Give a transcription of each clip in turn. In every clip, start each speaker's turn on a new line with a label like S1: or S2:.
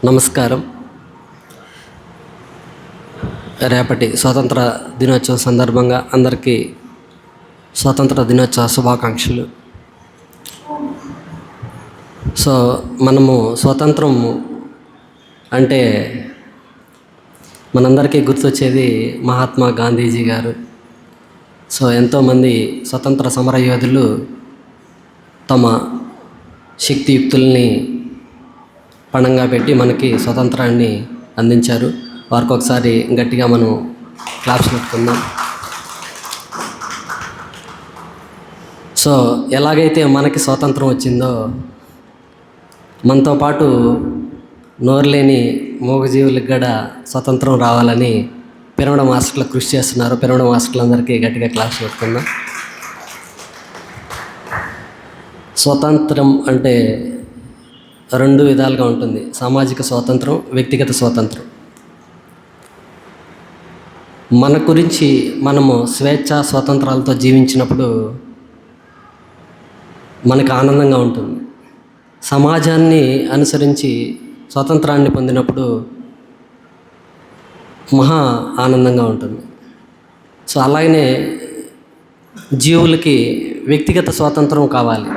S1: నమస్కారం. రేపటి స్వాతంత్ర దినోత్సవం సందర్భంగా అందరికీ స్వాతంత్ర దినోత్సవ శుభాకాంక్షలు. మనము స్వాతంత్రం అంటే మనందరికీ గుర్తొచ్చేది మహాత్మా గాంధీజీ గారు. ఎంతోమంది స్వతంత్ర సమరయోధులు తమ శక్తియుక్తుల్ని పణంగా పెట్టి మనకి స్వతంత్రాన్ని అందించారు. వారికి ఒకసారి గట్టిగా మనం క్లాప్స్ పెట్టుకుందాం. ఎలాగైతే మనకి స్వాతంత్రం వచ్చిందో మనతో పాటు నోరులేని మూగజీవులకు కూడా స్వతంత్రం రావాలని పిరమిడ్ మాస్టర్లు కృషి చేస్తున్నారు. పిరమిడ్ మాస్టర్లందరికీ గట్టిగా క్లాప్స్ పెట్టుకుందాం. స్వతంత్రం అంటే రెండు విధాలుగా ఉంటుంది: సామాజిక స్వాతంత్రం, వ్యక్తిగత స్వాతంత్రం. మన గురించి మనము స్వేచ్ఛ స్వాతంత్రాలతో జీవించినప్పుడు మనకు ఆనందంగా ఉంటుంది. సమాజాన్ని అనుసరించి స్వాతంత్రాన్ని పొందినప్పుడు మహా ఆనందంగా ఉంటుంది. అలాగనే జీవులకి వ్యక్తిగత స్వాతంత్రం కావాలి.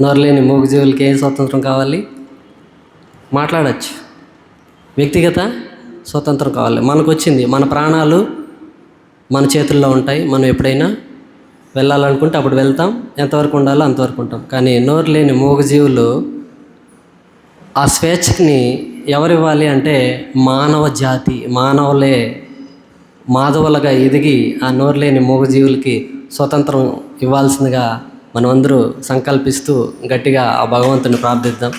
S1: నోరులేని మూగజీవులకి ఏం స్వాతంత్రం కావాలి? మాట్లాడచ్చు. వ్యక్తిగత స్వాతంత్రం కావాలి. మనకు వచ్చింది, మన ప్రాణాలు మన చేతుల్లో ఉంటాయి. మనం ఎప్పుడైనా వెళ్ళాలనుకుంటే అప్పుడు వెళ్తాం, ఎంతవరకు ఉండాలో అంతవరకు ఉంటాం. కానీ నోరులేని మూగజీవులు ఆ స్వేచ్ఛని ఎవరివ్వాలి అంటే మానవ జాతి, మానవులే మాధవులుగా ఎదిగి ఆ నోరులేని మూగజీవులకి స్వతంత్రం ఇవ్వాల్సిందిగా మనమందరూ సంకల్పిస్తూ గట్టిగా ఆ భగవంతుని ప్రార్థిద్దాం.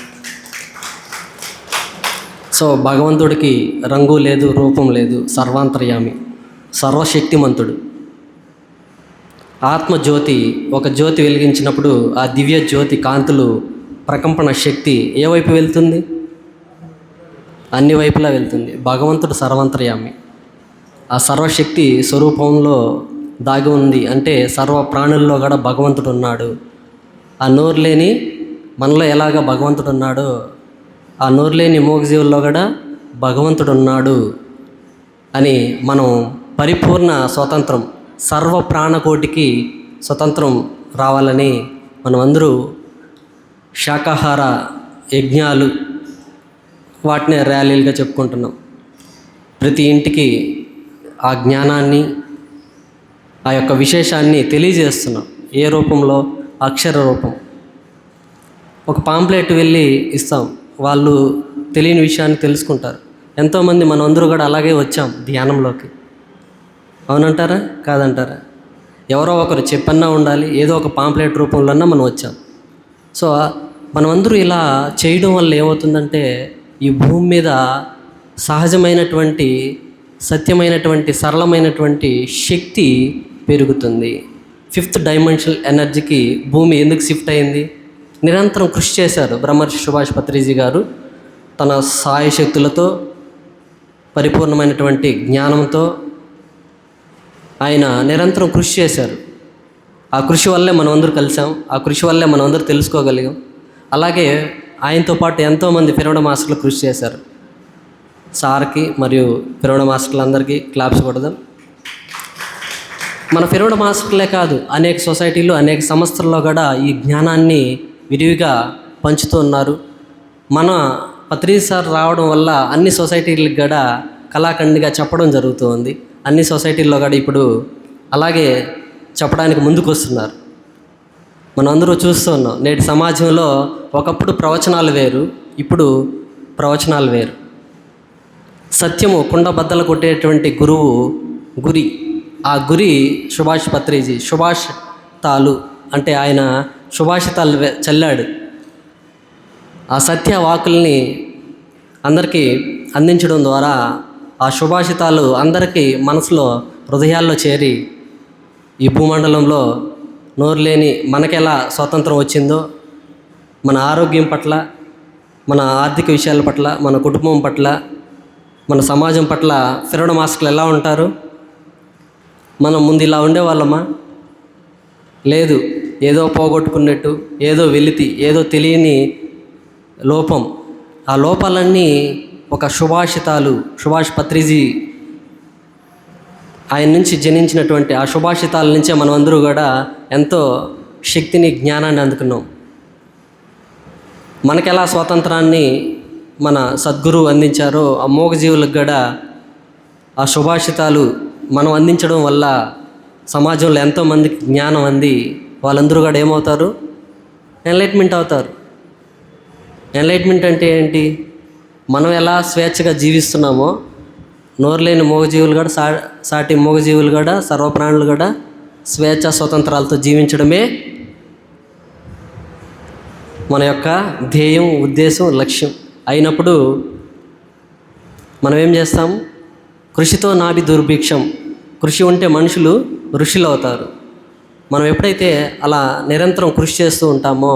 S1: భగవంతుడికి రంగు లేదు, రూపం లేదు, సర్వాంతర్యామి, సర్వశక్తిమంతుడు. ఆత్మజ్యోతి ఒక జ్యోతి వెలిగించినప్పుడు ఆ దివ్య జ్యోతి కాంతులు ప్రకంపన శక్తి ఏ వైపు వెళ్తుంది? అన్ని వైపులా వెళ్తుంది. భగవంతుడు సర్వాంతర్యామి. ఆ సర్వశక్తి స్వరూపంలో దాగి ఉంది. అంటే సర్వ ప్రాణుల్లో కూడా భగవంతుడు ఉన్నాడు. ఆ నోరులేని మనలో ఎలాగ భగవంతుడు ఉన్నాడో ఆ నోరులేని మూగజీవుల్లో కూడా భగవంతుడు ఉన్నాడు అని మనం పరిపూర్ణ స్వాతంత్రం, సర్వ ప్రాణకోటికి స్వతంత్రం రావాలని మనం అందరూ శాకాహార యజ్ఞాలు వాటిని ర్యాలీలుగా చెప్పుకుంటున్నాం. ప్రతి ఇంటికి ఆ జ్ఞానాన్ని, ఆ యొక్క విశేషాన్ని తెలియజేస్తున్నాం. ఏ రూపంలో? అక్షర రూపం. ఒక పాంప్లెట్ వెళ్ళి ఇస్తాం, వాళ్ళు తెలియని విషయాన్ని తెలుసుకుంటారు. ఎంతోమంది మనం అందరూ కూడా అలాగే వచ్చాం ధ్యానంలోకి. అవునంటారా? కాదంటారా? ఎవరో ఒకరు చెప్పన్నా ఉండాలి, ఏదో ఒక పాంప్లెట్ రూపంలోన్నా మనం వచ్చాం. మనమందరూ ఇలా చేయడం వల్ల ఏమవుతుందంటే ఈ భూమి మీద సహజమైనటువంటి, సత్యమైనటువంటి, సరళమైనటువంటి శక్తి పెరుగుతుంది. 5th డైమెన్షనల్ ఎనర్జీకి భూమి ఎందుకు షిఫ్ట్ అయింది? నిరంతరం కృషి చేశారు బ్రహ్మర్షి సుభాష్ పత్రిజీ గారు. తన సాయశక్తులతో, పరిపూర్ణమైనటువంటి జ్ఞానంతో ఆయన నిరంతరం కృషి చేశారు. ఆ కృషి వల్లే మనం అందరూ కలిసాం. ఆ కృషి వల్లే మనం అందరూ తెలుసుకోగలిగాం. అలాగే ఆయనతో పాటు ఎంతోమంది పిరమిడ్ మాస్టర్లు కృషి చేశారు. సార్కి మరియు పిరమిడ్ మాస్టర్లందరికీ క్లాప్స్ కొడదాం. మన పిరమిడ్ మాస్టర్లే కాదు, అనేక సొసైటీలు, అనేక సంస్థల్లో కూడా ఈ జ్ఞానాన్ని విరివిగా పంచుతూ ఉన్నారు. మన పత్రిజీ సార్ రావడం వల్ల అన్ని సొసైటీలకు కూడా కళాఖండిగా చెప్పడం జరుగుతుంది. అన్ని సొసైటీల్లో కూడా ఇప్పుడు అలాగే చెప్పడానికి ముందుకు వస్తున్నారు. మనం అందరూ చూస్తూ ఉన్నాం. నేటి సమాజంలో ఒకప్పుడు ప్రవచనాలు వేరు, ఇప్పుడు ప్రవచనాలు వేరు. సత్యము కుండ బద్దలు కొట్టేటువంటి గురువు గురి. ఆ గురి సుభాష్ పత్రిజీ. సుభాష్ తాలు అంటే ఆయన సుభాషితాలు చల్లాడు. ఆ సత్య వాకుల్ని అందరికీ అందించడం ద్వారా ఆ సుభాషితాలు అందరికీ మనసులో, హృదయాల్లో చేరి ఈ భూమండలంలో నోరులేని మనకెలా స్వాతంత్రం వచ్చిందో, మన ఆరోగ్యం పట్ల, మన ఆర్థిక విషయాల పట్ల, మన కుటుంబం పట్ల, మన సమాజం పట్ల పిరమిడ్ మాస్టర్లు ఎలా ఉంటారు? మనం ముందు ఇలా ఉండేవాళ్ళమా? లేదు. ఏదో పోగొట్టుకున్నట్టు, ఏదో వెలితి, ఏదో తెలియని లోపం ఆ లోపాలన్నీ ఒక సుభాష్ పత్రిజీ ఆయన నుంచి జనించినటువంటి ఆ సుభాషితాల నుంచే మనం అందరూ కూడా ఎంతో శక్తిని, జ్ఞానాన్ని అందుకున్నాం. మనకెలా స్వాతంత్రాన్ని మన సద్గురువు అందించారో ఆ మూగజీవులకు కూడా ఆ సుభాషితాలు మనం అందించడం వల్ల సమాజంలో ఎంతోమందికి జ్ఞానం అంది వాళ్ళందరూ కూడా ఏమవుతారు? ఎన్లైట్మెంట్ అవుతారు. ఎన్లైట్మెంట్ అంటే ఏంటి? మనం ఎలా స్వేచ్ఛగా జీవిస్తున్నామో నోరులేని మూగజీవులు కూడా సాటి మూగజీవులు కూడా సర్వప్రాణులు కూడా స్వేచ్ఛ స్వతంత్రాలతో జీవించడమే మన యొక్క ధ్యేయం, ఉద్దేశం, లక్ష్యం అయినప్పుడు మనం ఏం చేస్తాం? కృషితో నాభి దుర్భిక్షం. కృషి ఉంటే మనుషులు ఋషులు అవుతారు. మనం ఎప్పుడైతే అలా నిరంతరం కృషి చేస్తూ ఉంటామో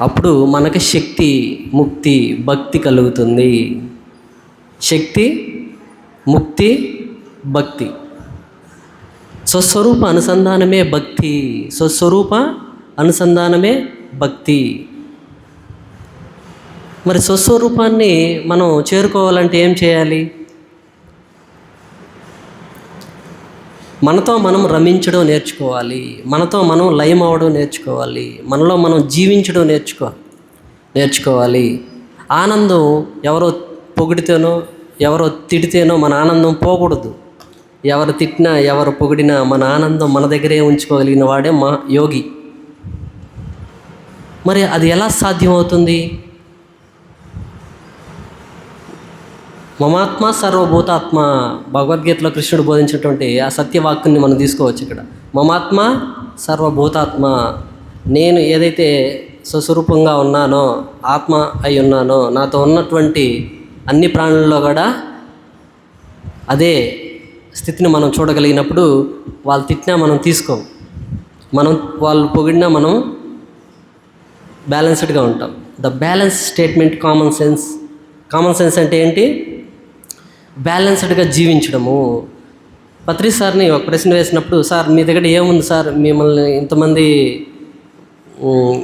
S1: అప్పుడు మనకి శక్తి, ముక్తి, భక్తి కలుగుతుంది. శక్తి, ముక్తి, భక్తి. స్వస్వరూప అనుసంధానమే భక్తి. స్వస్వరూప అనుసంధానమే భక్తి. మరి స్వస్వరూపాన్ని మనం చేరుకోవాలంటే ఏం చేయాలి? మనతో మనం రమించడం నేర్చుకోవాలి. మనతో మనం లయం అవ్వడం నేర్చుకోవాలి. మనలో మనం జీవించడం నేర్చుకోవాలి. ఆనందం ఎవరో పొగిడితేనో ఎవరో తిడితేనో మన ఆనందం పోకూడదు. ఎవరు తిట్టినా ఎవరు పొగిడినా మన ఆనందం మన దగ్గరే ఉంచుకోగలిగిన వాడే మా యోగి. మరి అది ఎలా సాధ్యమవుతుంది? మమాత్మ సర్వభూతాత్మ, భగవద్గీతలో కృష్ణుడు బోధించినటువంటి ఆ సత్యవాక్కుని మనం తీసుకోవచ్చు ఇక్కడ. మమాత్మ సర్వభూతాత్మ, నేను ఏదైతే స్వస్వరూపంగా ఉన్నానో, ఆత్మ అయి ఉన్నానో, నాతో ఉన్నటువంటి అన్ని ప్రాణుల్లో కూడా అదే స్థితిని మనం చూడగలిగినప్పుడు వాళ్ళు తిట్టినా మనం తీసుకోం, వాళ్ళు పొగిడినా మనం బ్యాలెన్స్డ్గా ఉంటాం. The balance statement common sense. Common sense అంటే ఏంటి? బ్యాలెన్స్డ్గా జీవించడము. పత్రి సార్ని ఒక ప్రశ్న వేసినప్పుడు, సార్ మీ దగ్గర ఏముంది సార్, మిమ్మల్ని ఇంతమంది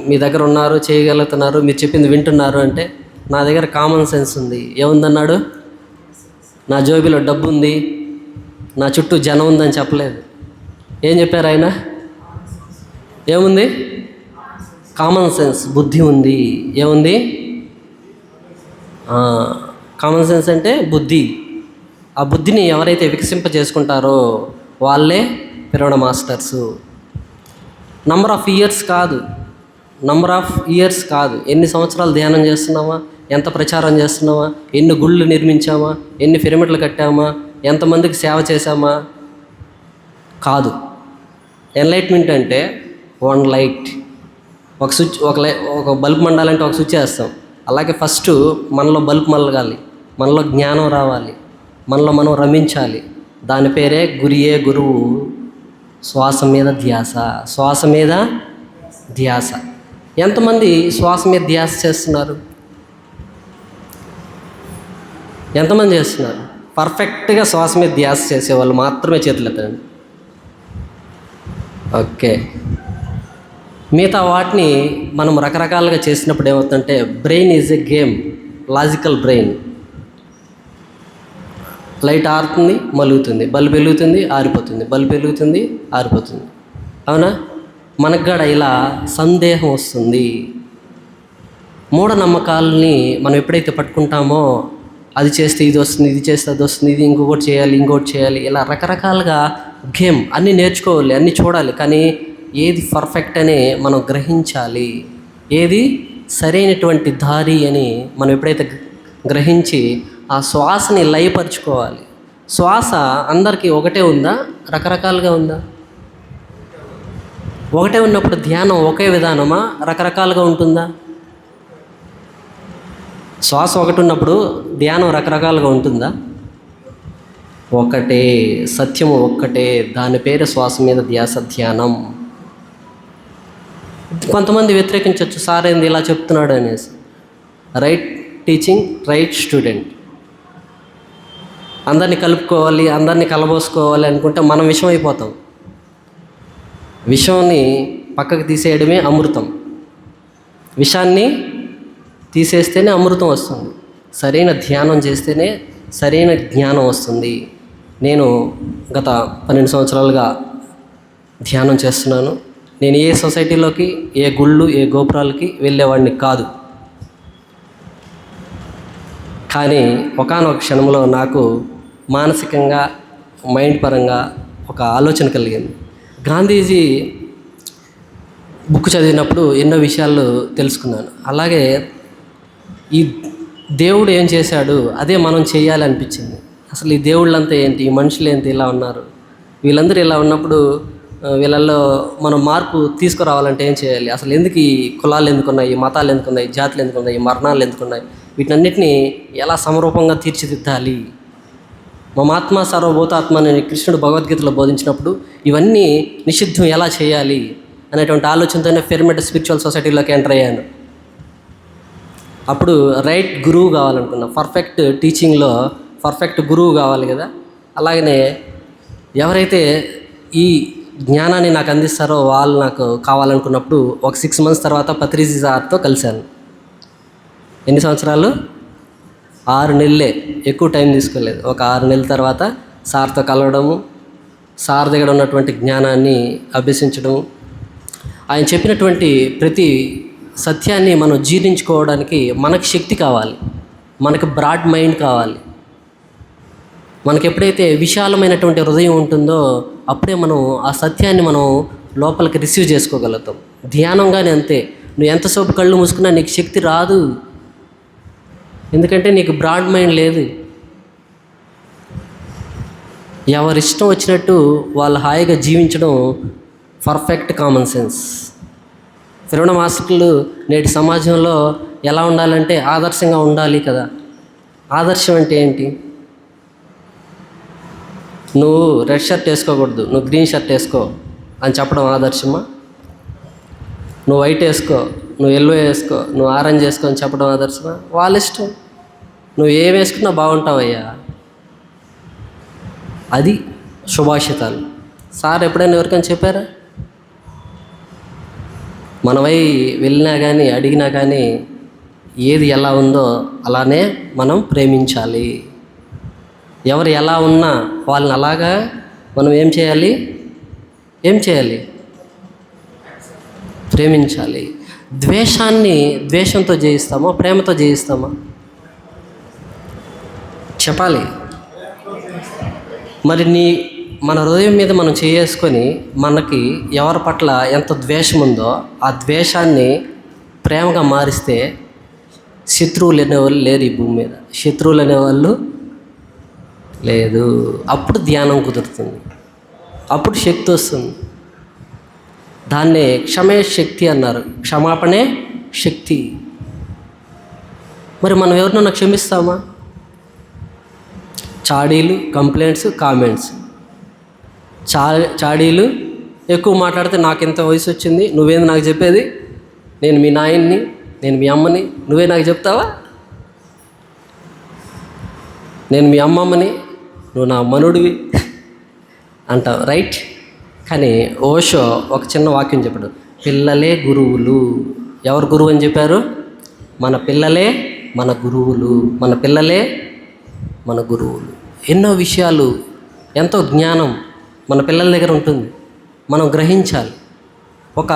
S1: మీ దగ్గర ఉన్నారు, చేయగలుగుతున్నారు, మీరు చెప్పింది వింటున్నారు అంటే, నా దగ్గర కామన్ సెన్స్ ఉంది. ఏముందన్నాడు? నా జోబిలో డబ్బు ఉంది, నా చుట్టూ జనం ఉందని చెప్పలేదు. ఏం చెప్పారు ఆయన? ఏముంది? కామన్ సెన్స్, బుద్ధి ఉంది. ఏముంది? కామన్ సెన్స్ అంటే బుద్ధి. ఆ బుద్ధిని ఎవరైతే వికసింప చేసుకుంటారో వాళ్ళే pyramid masters. Number of years కాదు, ఎన్ని సంవత్సరాలు ధ్యానం చేస్తున్నామా, ఎంత ప్రచారం చేస్తున్నామా, ఎన్ని గుళ్ళు నిర్మించామా, ఎన్ని పిరమిడ్లు కట్టామా, ఎంతమందికి సేవ చేశామా కాదు. ఎన్లైట్మెంట్ అంటే వన్ లైట్. ఒక స్విచ్, ఒక బల్బ్ మండాలంటే ఒక స్విచ్ వేస్తాం. అలాగే ఫస్ట్ మనలో బల్బ్ మలగాలి, మనలో జ్ఞానం రావాలి, మనలో మనం రమించాలి. దాని పేరే గురియే గురువు. శ్వాస మీద ధ్యాస. ఎంతమంది శ్వాస మీద ధ్యాస చేస్తున్నారు? ఎంతమంది చేస్తున్నారు? పర్ఫెక్ట్గా శ్వాస మీద ధ్యాస చేసేవాళ్ళు మాత్రమే చేతులు ఎత్తండి. ఓకే. మిగతా వాటిని మనం రకరకాలుగా చేసినప్పుడు ఏమవుతుందంటే, brain is a game, logical brain. Light ఆరుతుంది, మలుగుతుంది, బల్బ్ వెలుగుతుంది, ఆరిపోతుంది, బల్బ్ వెలుగుతుంది, ఆరిపోతుంది. అవునా? మనకు కూడా ఇలా సందేహం వస్తుంది. మూఢనమ్మకాలని మనం ఎప్పుడైతే పట్టుకుంటామో, అది చేస్తే ఇది వస్తుంది, ఇది చేస్తే అది వస్తుంది, ఇది ఇంకొకటి చేయాలి, ఇలా రకరకాలుగా గేమ్. అన్నీ నేర్చుకోవాలి, అన్నీ చూడాలి, కానీ ఏది పర్ఫెక్ట్ అని మనం గ్రహించాలి, ఏది సరైనటువంటి దారి అని మనం ఎప్పుడైతే గ్రహించి ఆ శ్వాసని లయపరుచుకోవాలి. శ్వాస అందరికీ ఒకటే ఉందా, రకరకాలుగా ఉందా? ఒకటే ఉన్నప్పుడు ధ్యానం ఒకే విధానమా, రకరకాలుగా ఉంటుందా? శ్వాస ఒకటి ఉన్నప్పుడు ధ్యానం రకరకాలుగా ఉంటుందా? ఒకటే, సత్యము ఒక్కటే. దాని పేరు శ్వాస మీద ధ్యాస, ధ్యానం. కొంతమంది వ్యతిరేకించవచ్చు, సార్ ఏంది ఇలా చెప్తున్నాడు అనేసి. Right teaching, right student. అందరినీ కలుపుకోవాలి, అందరినీ కలబోసుకోవాలి అనుకుంటే మనం విషం అయిపోతాం. విషంని పక్కకు తీసేయడమే అమృతం. విషాన్ని తీసేస్తేనే అమృతం వస్తుంది. సరైన ధ్యానం చేస్తేనే సరైన జ్ఞానం వస్తుంది. నేను గత 12 సంవత్సరాలుగా ధ్యానం చేస్తున్నాను. నేను ఏ సొసైటీలోకి, ఏ గుళ్ళు, ఏ గోపురాలకి వెళ్ళేవాడిని కాదు. కానీ ఒకానొక క్షణంలో నాకు మానసికంగా, మైండ్ పరంగా ఒక ఆలోచన కలిగింది. గాంధీజీ బుక్ చదివినప్పుడు ఎన్నో విషయాలు తెలుసుకున్నాను. అలాగే ఈ దేవుడు ఏం చేశాడు అదే మనం చేయాలనిపించింది. అసలు ఈ దేవుళ్ళంతా ఏంటి, ఈ మనుషులు ఏంటి ఇలా ఉన్నారు, వీళ్ళందరూ ఇలా ఉన్నప్పుడు వీళ్ళల్లో మనం మార్పు తీసుకురావాలంటే ఏం చేయాలి, అసలు ఎందుకు ఈ కులాలు ఎందుకున్నాయి, మతాలు ఎందుకున్నాయి, జాతులు ఎందుకున్నాయి, మరణాలు ఎందుకున్నాయి, వీటన్నిటిని ఎలా సమరూపంగా తీర్చిదిద్దాలి, మమాత్మ సర్వభూతాత్మ అని కృష్ణుడు భగవద్గీతలో బోధించినప్పుడు ఇవన్నీ నిషిద్ధం ఎలా చేయాలి అనేటువంటి ఆలోచనతోనే పిరమిడ్ స్పిరిచువల్ సొసైటీలోకి ఎంటర్ అయ్యాను. అప్పుడు రైట్ గురువు కావాలనుకున్నా. పర్ఫెక్ట్ టీచింగ్లో పర్ఫెక్ట్ గురువు కావాలి కదా. అలాగనే ఎవరైతే ఈ జ్ఞానాన్ని నాకు అందిస్తారో వాళ్ళు నాకు కావాలనుకున్నప్పుడు ఒక 6 months తర్వాత పత్రిజీ సార్తో కలిశాను. ఎన్ని సంవత్సరాలు? 6 నెలలే, ఎక్కువ టైం తీసుకోలేదు. ఒక 6 నెలల తర్వాత సార్తో కలవడము, సార్ దగ్గర ఉన్నటువంటి జ్ఞానాన్ని అభ్యసించడము, ఆయన చెప్పినటువంటి ప్రతి సత్యాన్ని మనం జీర్ణించుకోవడానికి మనకు శక్తి కావాలి, మనకు బ్రాడ్ మైండ్ కావాలి. మనకు ఎప్పుడైతే విశాలమైనటువంటి హృదయం ఉంటుందో అప్పుడే మనం ఆ సత్యాన్ని మనం లోపలికి రిసీవ్ చేసుకోగలుగుతాం. ధ్యానంగానే అంతే. నువ్వు ఎంతసేపు కళ్ళు మూసుకున్నా నీకు శక్తి రాదు, ఎందుకంటే నీకు బ్రాడ్ మైండ్ లేదు. ఎవరిష్టం వచ్చినట్టు వాళ్ళు హాయిగా జీవించడం పర్ఫెక్ట్ కామన్ సెన్స్. ఫిరౌన మాస్టర్లు నేటి సమాజంలో ఎలా ఉండాలంటే ఆదర్శంగా ఉండాలి కదా. ఆదర్శం అంటే ఏంటి? నువ్వు రెడ్ షర్ట్ వేసుకోకూడదు, నువ్వు గ్రీన్ షర్ట్ వేసుకో అని చెప్పడం ఆదర్శమా? నువ్వు వైట్ వేసుకో, నువ్వు ఎల్లో వేసుకో, నువ్వు ఆరెంజ్ వేసుకో అని చెప్పడం ఆదర్శమా? వాళ్ళ ఇష్టం. నువ్వు ఏం వేసుకున్నా బాగుంటావయ్యా. అది శుభాషితాలు. సార్ ఎప్పుడైనా ఎవరికైనా చెప్పారా? మనమై వెళ్ళినా కానీ అడిగినా కానీ ఏది ఎలా ఉందో అలానే మనం ప్రేమించాలి. ఎవరు ఎలా ఉన్నా వాళ్ళని అలాగా మనం ఏం చేయాలి? ప్రేమించాలి. ద్వేషాన్ని ద్వేషంతో జయిస్తామా, ప్రేమతో జయిస్తామా? చెప్పాలి. మరి మన హృదయం మీద మనం చేసుకొని మనకి ఎవరి పట్ల ఎంత ద్వేషం ఉందో ఆ ద్వేషాన్ని ప్రేమగా మారిస్తే శత్రువులు అనేవాళ్ళు లేరు ఈ భూమి మీద. శత్రువులు అనేవాళ్ళు లేదు. అప్పుడు ధ్యానం కుదురుతుంది, అప్పుడు శక్తి వస్తుంది. దాన్నే క్షమే శక్తి అన్నారు. క్షమాపణే శక్తి. మరి మనం ఎవరినైనా క్షమిస్తామా? చాడీలు, కంప్లైంట్స్, కామెంట్స్. చాడీలు ఎక్కువ మాట్లాడితే నాకు ఎంత వయసు వచ్చింది, నువ్వేంది నాకు చెప్పేది, నేను మీ నాయన్ని, నేను మీ అమ్మని, నువ్వే నాకు చెప్తావా? నేను మీ అమ్మమ్మని, నువ్వు నా మనుడివి అంటావు, రైట్? కానీ ఓషో ఒక చిన్న వాక్యం చెప్పాడు, పిల్లలే గురువులు. ఎవరు గురువు అని చెప్పారు? మన పిల్లలే మన గురువులు. మన పిల్లలే మన గురువులు. ఎన్నో విషయాలు, ఎంతో జ్ఞానం మన పిల్లల దగ్గర ఉంటుంది. మనం గ్రహించాలి. ఒక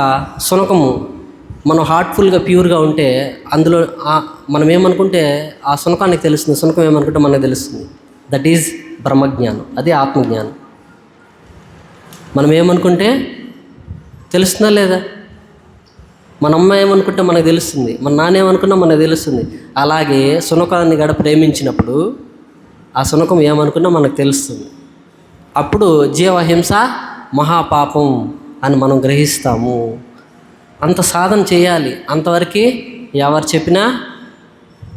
S1: శునకము మనం హార్ట్ఫుల్గా ప్యూర్గా ఉంటే అందులో మనం ఏమనుకుంటే ఆ శునకానికి తెలుస్తుంది, శునకం ఏమనుకుంటే మనకు తెలుస్తుంది. దట్ ఈజ్ బ్రహ్మజ్ఞానం. అదే ఆత్మజ్ఞానం. మనం ఏమనుకుంటే తెలుస్తుందా లేదా? మన అమ్మ ఏమనుకుంటే మనకు తెలుస్తుంది, మన నాన్న ఏమనుకున్నా మనకు తెలుస్తుంది. అలాగే శునకాన్ని గడ ప్రేమించినప్పుడు ఆ శునకం ఏమనుకున్నా మనకు తెలుస్తుంది. అప్పుడు జీవహింస మహాపాపం అని మనం గ్రహిస్తాము. అంత సాధన చేయాలి. అంతవరకు ఎవరు చెప్పినా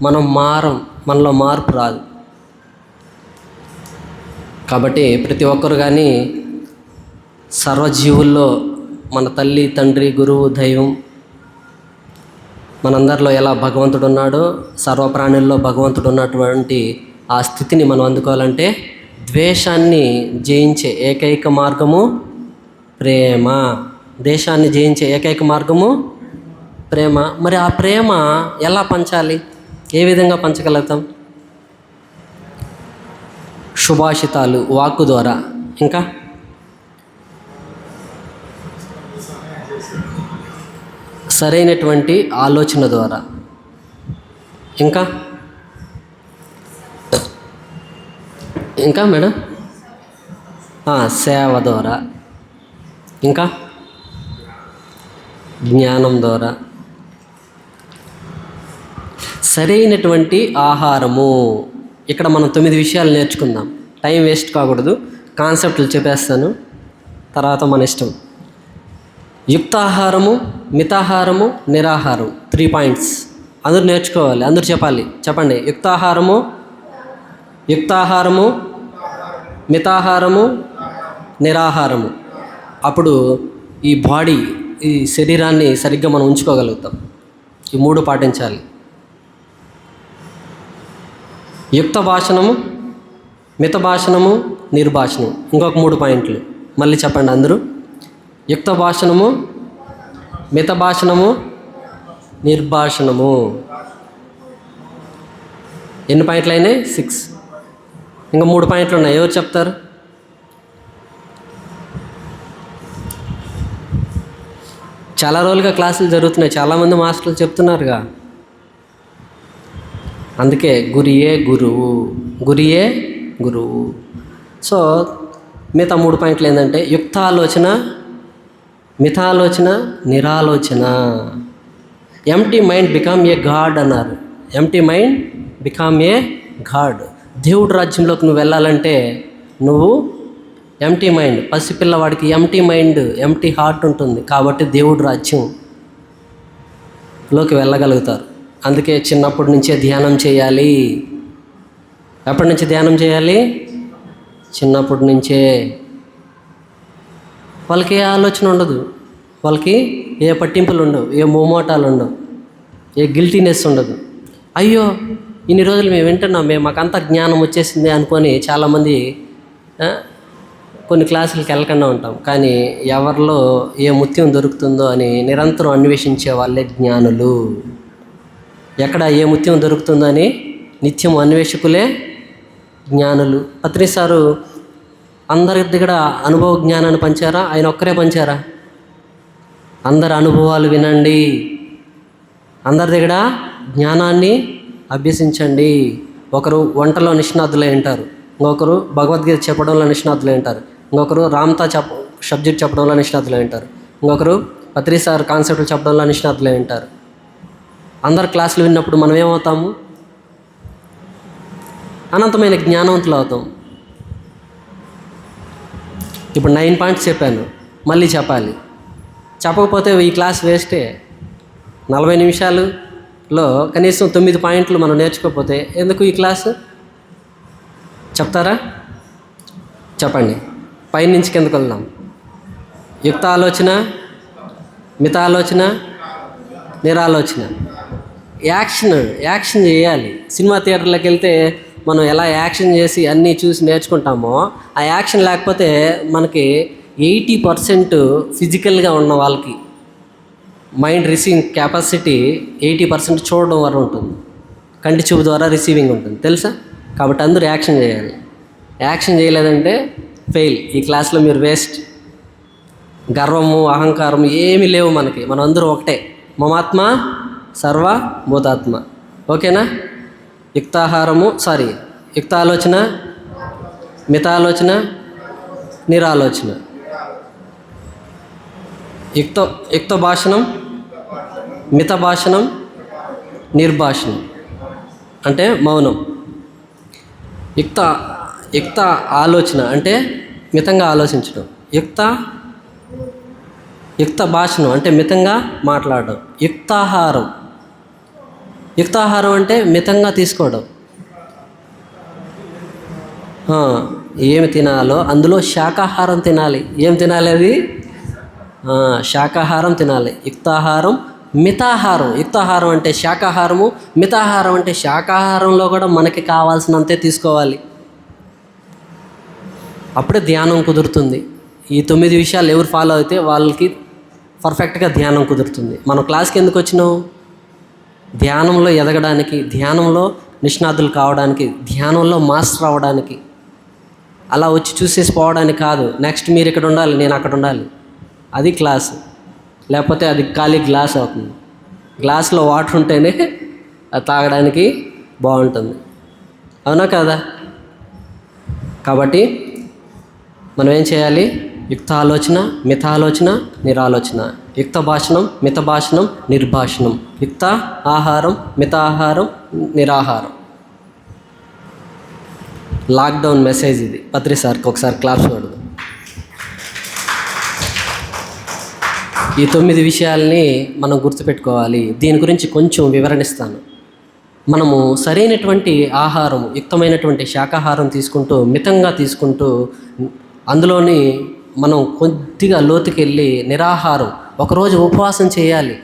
S1: మనం మనలో మార్పు రాదు. కాబట్టి ప్రతి ఒక్కరు కానీ సర్వజీవుల్లో మన తల్లి, తండ్రి, గురువు, దైవం మనందరిలో ఎలా భగవంతుడు ఉన్నాడో సర్వప్రాణుల్లో భగవంతుడు ఉన్నటువంటి ఆ స్థితిని మనం అందుకోవాలంటే ద్వేషాన్ని జయించే ఏకైక మార్గము ప్రేమ. దేశాన్ని జయించే ఏకైక మార్గము ప్రేమ. మరి ఆ ప్రేమ ఎలా పంచాలి? ఏ విధంగా పంచగలుగుతాం? సుభాషితాలు, వాక్కు ద్వారా. ఇంకా సరైనటువంటి ఆలోచన ద్వారా. ఇంకా ఇంకా మేడం సేవ ద్వారా. ఇంకా జ్ఞానం ద్వారా. సరైనటువంటి ఆహారము. ఇక్కడ మనం 9 విషయాలు నేర్చుకుందాం. టైం వేస్ట్ కాకూడదు. కాన్సెప్ట్లు చెప్పేస్తాను, తర్వాత మన ఇష్టం. యుక్తాహారము, మితాహారము, నిరాహారం. 3 పాయింట్స్ అందరూ నేర్చుకోవాలి. అందరూ చెప్పాలి. చెప్పండి. యుక్తాహారము, మితాహారము, నిరాహారము. అప్పుడు ఈ బాడీ, ఈ శరీరాన్ని సరిగ్గా మనం ఉంచుకోగలుగుతాం. ఈ 3 పాటించాలి. యుక్త భాషణము, మిత భాషణము, నిర్భాషణం. ఇంకొక 3 పాయింట్లు మళ్ళీ చెప్పండి అందరూ. యుక్త భాషణము, మిత భాషణము, నిర్భాషణము. ఎన్ని పాయింట్లు అయినాయి? 6. ఇంకా 3 పాయింట్లు ఉన్నాయి. ఎవరు చెప్తారు? చాలా రోజులుగా క్లాసులు జరుగుతున్నాయి. చాలామంది మాస్టర్లు చెప్తున్నారుగా. అందుకే గురియే గురువు, గురియే గురువు. సో మిగతా 3 పాయింట్లు ఏంటంటే యుక్తాలోచన, మితాలోచన, నిరాలోచన. Empty mind become a god అన్నారు. Empty mind become a god. దేవుడి రాజ్యంలోకి నువ్వు వెళ్ళాలంటే నువ్వు ఎంప్టీ మైండ్. పసిపిల్లవాడికి ఎంప్టీ మైండ్, ఎంప్టీ హార్ట్ ఉంటుంది కాబట్టి దేవుడి రాజ్యంలోకి వెళ్ళగలుగుతారు. అందుకే చిన్నప్పటి నుంచే ధ్యానం చేయాలి. ఎప్పటి నుంచి ధ్యానం చేయాలి? చిన్నప్పటి నుంచే. వాళ్ళకి ఏ ఆలోచన ఉండదు, వాళ్ళకి ఏ పట్టింపులు ఉండవు, ఏ మోమోటాలు ఉండవు, ఏ గిల్టీనెస్ ఉండదు. అయ్యో ఇన్ని రోజులు మేము వింటున్నాం, మాకంతా జ్ఞానం వచ్చేసింది అనుకొని చాలామంది కొన్ని క్లాసులకి వెళ్ళకుండా ఉంటాం. కానీ ఎవరిలో ఏ ముత్యం దొరుకుతుందో అని నిరంతరం అన్వేషించే వాళ్ళే జ్ఞానులు. ఎక్కడ ఏ ముత్యం దొరుకుతుందో అని నిత్యం అన్వేషకులే జ్ఞానులు. పత్రి సారు అందరి దగ్గర అనుభవ జ్ఞానాన్ని పంచారా? ఆయన ఒక్కరే పంచారా? అందరి అనుభవాలు వినండి, అందరి దగ్గర జ్ఞానాన్ని అభ్యసించండి. ఒకరు వంటలో నిష్ణాతులై ఉంటారు, ఇంకొకరు భగవద్గీత చెప్పడంలో నిష్ణాతులై ఉంటారు, ఇంకొకరు రామ్తా సబ్జెక్ట్ చెప్పడంలో నిష్ణాతులై ఉంటారు, ఇంకొకరు పత్రి సార్ కాన్సెప్ట్లు చెప్పడంలో నిష్ణాతులై ఉంటారు. అందరు క్లాసులు విన్నప్పుడు మనం ఏమవుతాము? అనంతమైన జ్ఞానవంతులు అవుతాం. ఇప్పుడు 9 పాయింట్స్ చెప్పాను, మళ్ళీ చెప్పాలి. చెప్పకపోతే ఈ క్లాస్ వేస్టే. 40 నిమిషాలలో కనీసం 9 పాయింట్లు మనం నేర్చుకోకపోతే ఎందుకు ఈ క్లాసు? చెప్తారా? చెప్పండి. పైనుంచి కిందకు వెళ్దాం. యుక్త ఆలోచన, మిత ఆలోచన, నిరాలోచన. యాక్షన్ చేయాలి. సినిమా థియేటర్లోకి వెళ్తే మనం ఎలా యాక్షన్ చేసి అన్నీ చూసి నేర్చుకుంటామో, ఆ యాక్షన్ లేకపోతే మనకి 80% ఫిజికల్గా ఉన్న వాళ్ళకి మైండ్ రిసీవింగ్ కెపాసిటీ 80% చూడడం వరకు ఉంటుంది, కంటి చూపు ద్వారా రిసీవింగ్ ఉంటుంది, తెలుసా? కాబట్టి అందరూ యాక్షన్ చేయాలి. యాక్షన్ చేయలేదంటే ఫెయిల్. ఈ క్లాస్లో మీరు వేస్ట్. గర్వము, అహంకారం ఏమీ లేవు మనకి. మనం అందరూ ఒకటే. మమాత్మ సర్వభూతాత్మ. ఓకేనా? యుక్త ఆలోచన, మితాలోచన, నిరాలోచన. యుక్త భాషణం, మిత భాషణం, నిర్భాషణం అంటే మౌనం. యుక్త ఆలోచన అంటే మితంగా ఆలోచించడం. యుక్త భాషణం అంటే మితంగా మాట్లాడడం. యుక్తాహారం అంటే మితంగా తీసుకోవడం. ఏమి తినాలో అందులో శాకాహారం తినాలి. ఏం తినాలి? అది శాకాహారం తినాలి. యుక్తాహారం, మితాహారం. యుక్తాహారం అంటే శాకాహారము, మితాహారం అంటే శాకాహారంలో కూడా మనకి కావాల్సినంతే తీసుకోవాలి. అప్పుడే ధ్యానం కుదురుతుంది. ఈ 9 విషయాలు ఎవరు ఫాలో అయితే వాళ్ళకి పర్ఫెక్ట్గా ధ్యానం కుదురుతుంది. మనం క్లాస్కి ఎందుకు వచ్చినాం? ధ్యానంలో ఎదగడానికి, ధ్యానంలో నిష్ణాతులు కావడానికి, ధ్యానంలో మాస్టర్ అవ్వడానికి. అలా వచ్చి చూసేసి పోవడానికి కాదు. నెక్స్ట్ మీరు ఇక్కడ ఉండాలి, నేను అక్కడ ఉండాలి. అది క్లాస్. లేకపోతే అది ఖాళీ గ్లాస్ అవుతుంది. గ్లాసులో వాటర్ ఉంటేనే అది తాగడానికి బాగుంటుంది. అవునా కాదా? కాబట్టి మనం ఏం చేయాలి? యుక్త ఆలోచన, మిత ఆలోచన, నిరాలోచన. యుక్త భాషణం, మిత భాషణం, నిర్భాషణం. యుక్త ఆహారం, మిత ఆహారం, నిరాహారం. లాక్డౌన్ మెసేజ్ ఇది. పత్రి సార్కి ఒకసారి క్లాప్స్ కొడదు. ఈ 9 విషయాల్ని మనం గుర్తుపెట్టుకోవాలి. దీని గురించి కొంచెం వివరణిస్తాను. మనము సరైనటువంటి ఆహారం, యుక్తమైనటువంటి శాకాహారం తీసుకుంటూ, మితంగా తీసుకుంటూ, అందులోని మనం కొద్దిగా లోతుకెళ్ళి నిరాహారం, ఒకరోజు ఉపవాసం చేయాలి.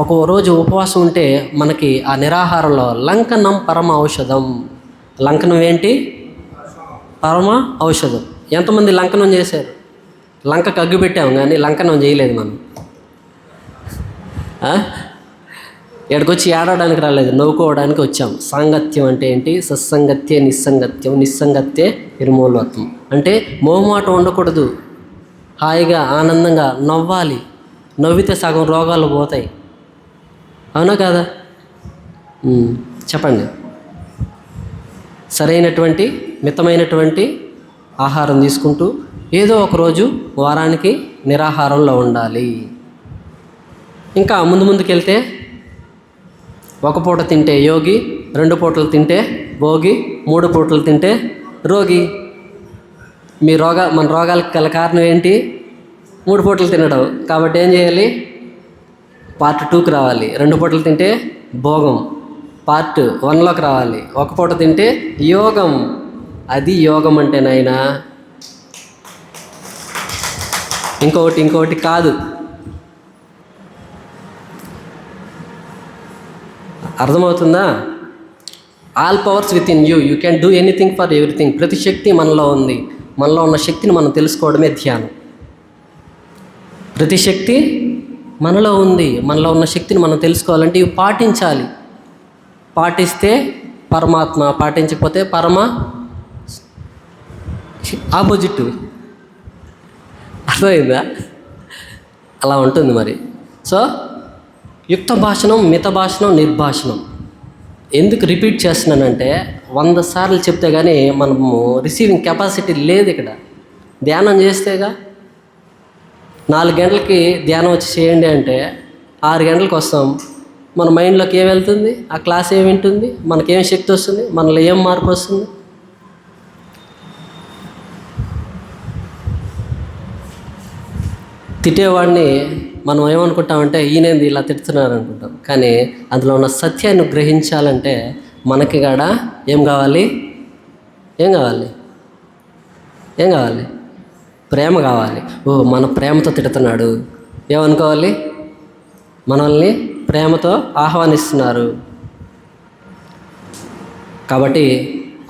S1: ఒకరోజు ఉపవాసం ఉంటే మనకి ఆ నిరాహారంలో లంకనం పరమ ఔషధం. లంకనం ఏంటి? పరమ ఔషధం. ఎంతమంది లంకనం చేశారు? లంకకు అగ్గు పెట్టాము కానీ లంకనం చేయలేదు మనం. ఎక్కడికొచ్చి ఏడవడానికి రాలేదు, నవ్వుకోవడానికి వచ్చాం. సాంగత్యం అంటే ఏంటి? సత్సంగత్యే నిస్సంగత్యం, నిస్సంగత్యే నిర్మూలత్వం. అంటే మోహమాటం ఉండకూడదు. హాయిగా ఆనందంగా నవ్వాలి. నవ్వితే సగం రోగాలు పోతాయి. అవునా కాదా? చెప్పండి. సరైనటువంటి మితమైనటువంటి ఆహారం తీసుకుంటూ ఏదో ఒకరోజు వారానికి నిరాహారంలో ఉండాలి. ఇంకా ముందుకెళ్తే ఒక పూట తింటే యోగి, 2 పూటలు తింటే భోగి, 3 పూటలు తింటే రోగి. మన రోగాలకు గల కారణం ఏంటి? 3 పూటలు తినడం. కాబట్టి ఏం చేయాలి? పార్ట్ 2కి రావాలి. 2 పూటలు తింటే భోగం. పార్ట్ 1లోకి రావాలి. 1 పూట తింటే యోగం. అది యోగం అంటే నాయనా. ఇంకొకటి కాదు. అర్థమవుతుందా? All powers with in you, you can do anything for everything. ప్రతి శక్తి మనలో ఉంది. మనలో ఉన్న శక్తిని మనం తెలుసుకోవడమే ధ్యానం. ప్రతి శక్తి మనలో ఉంది. మనలో ఉన్న శక్తిని మనం తెలుసుకోవాలంటే ఇవి పాటించాలి. పాటిస్తే పరమాత్మ, పాటించకపోతే పరమ ఆపోజిట్. అర్థమైందా? అలా ఉంటుంది మరి. సో యుక్త భాషణం, మిత భాషణం, నిర్భాషణం. ఎందుకు రిపీట్ చేస్తున్నానంటే 100 సార్లు చెప్తే కానీ మనము రిసీవింగ్ కెపాసిటీ లేదు ఇక్కడ. ధ్యానం చేస్తేగా 4 గంటలకి ధ్యానం వచ్చి చేయండి అంటే 6 గంటలకు వస్తాం. మన మైండ్లోకి ఏం వెళ్తుంది? ఆ క్లాస్ ఏం వింటుంది? మనకేం శక్తి వస్తుంది? మనలో ఏం మార్పు వస్తుంది? తిట్టేవాడిని మనం ఏమనుకుంటామంటే ఈయనేంది ఇలా తిడుతున్నారు అనుకుంటాం. కానీ అందులో ఉన్న సత్యాన్ని గ్రహించాలంటే మనకి కూడా ఏం కావాలి? ప్రేమ కావాలి. ఓ, మన ప్రేమతో తిడుతున్నాడు. ఏమనుకోవాలి? మనల్ని ప్రేమతో ఆహ్వానిస్తున్నారు. కాబట్టి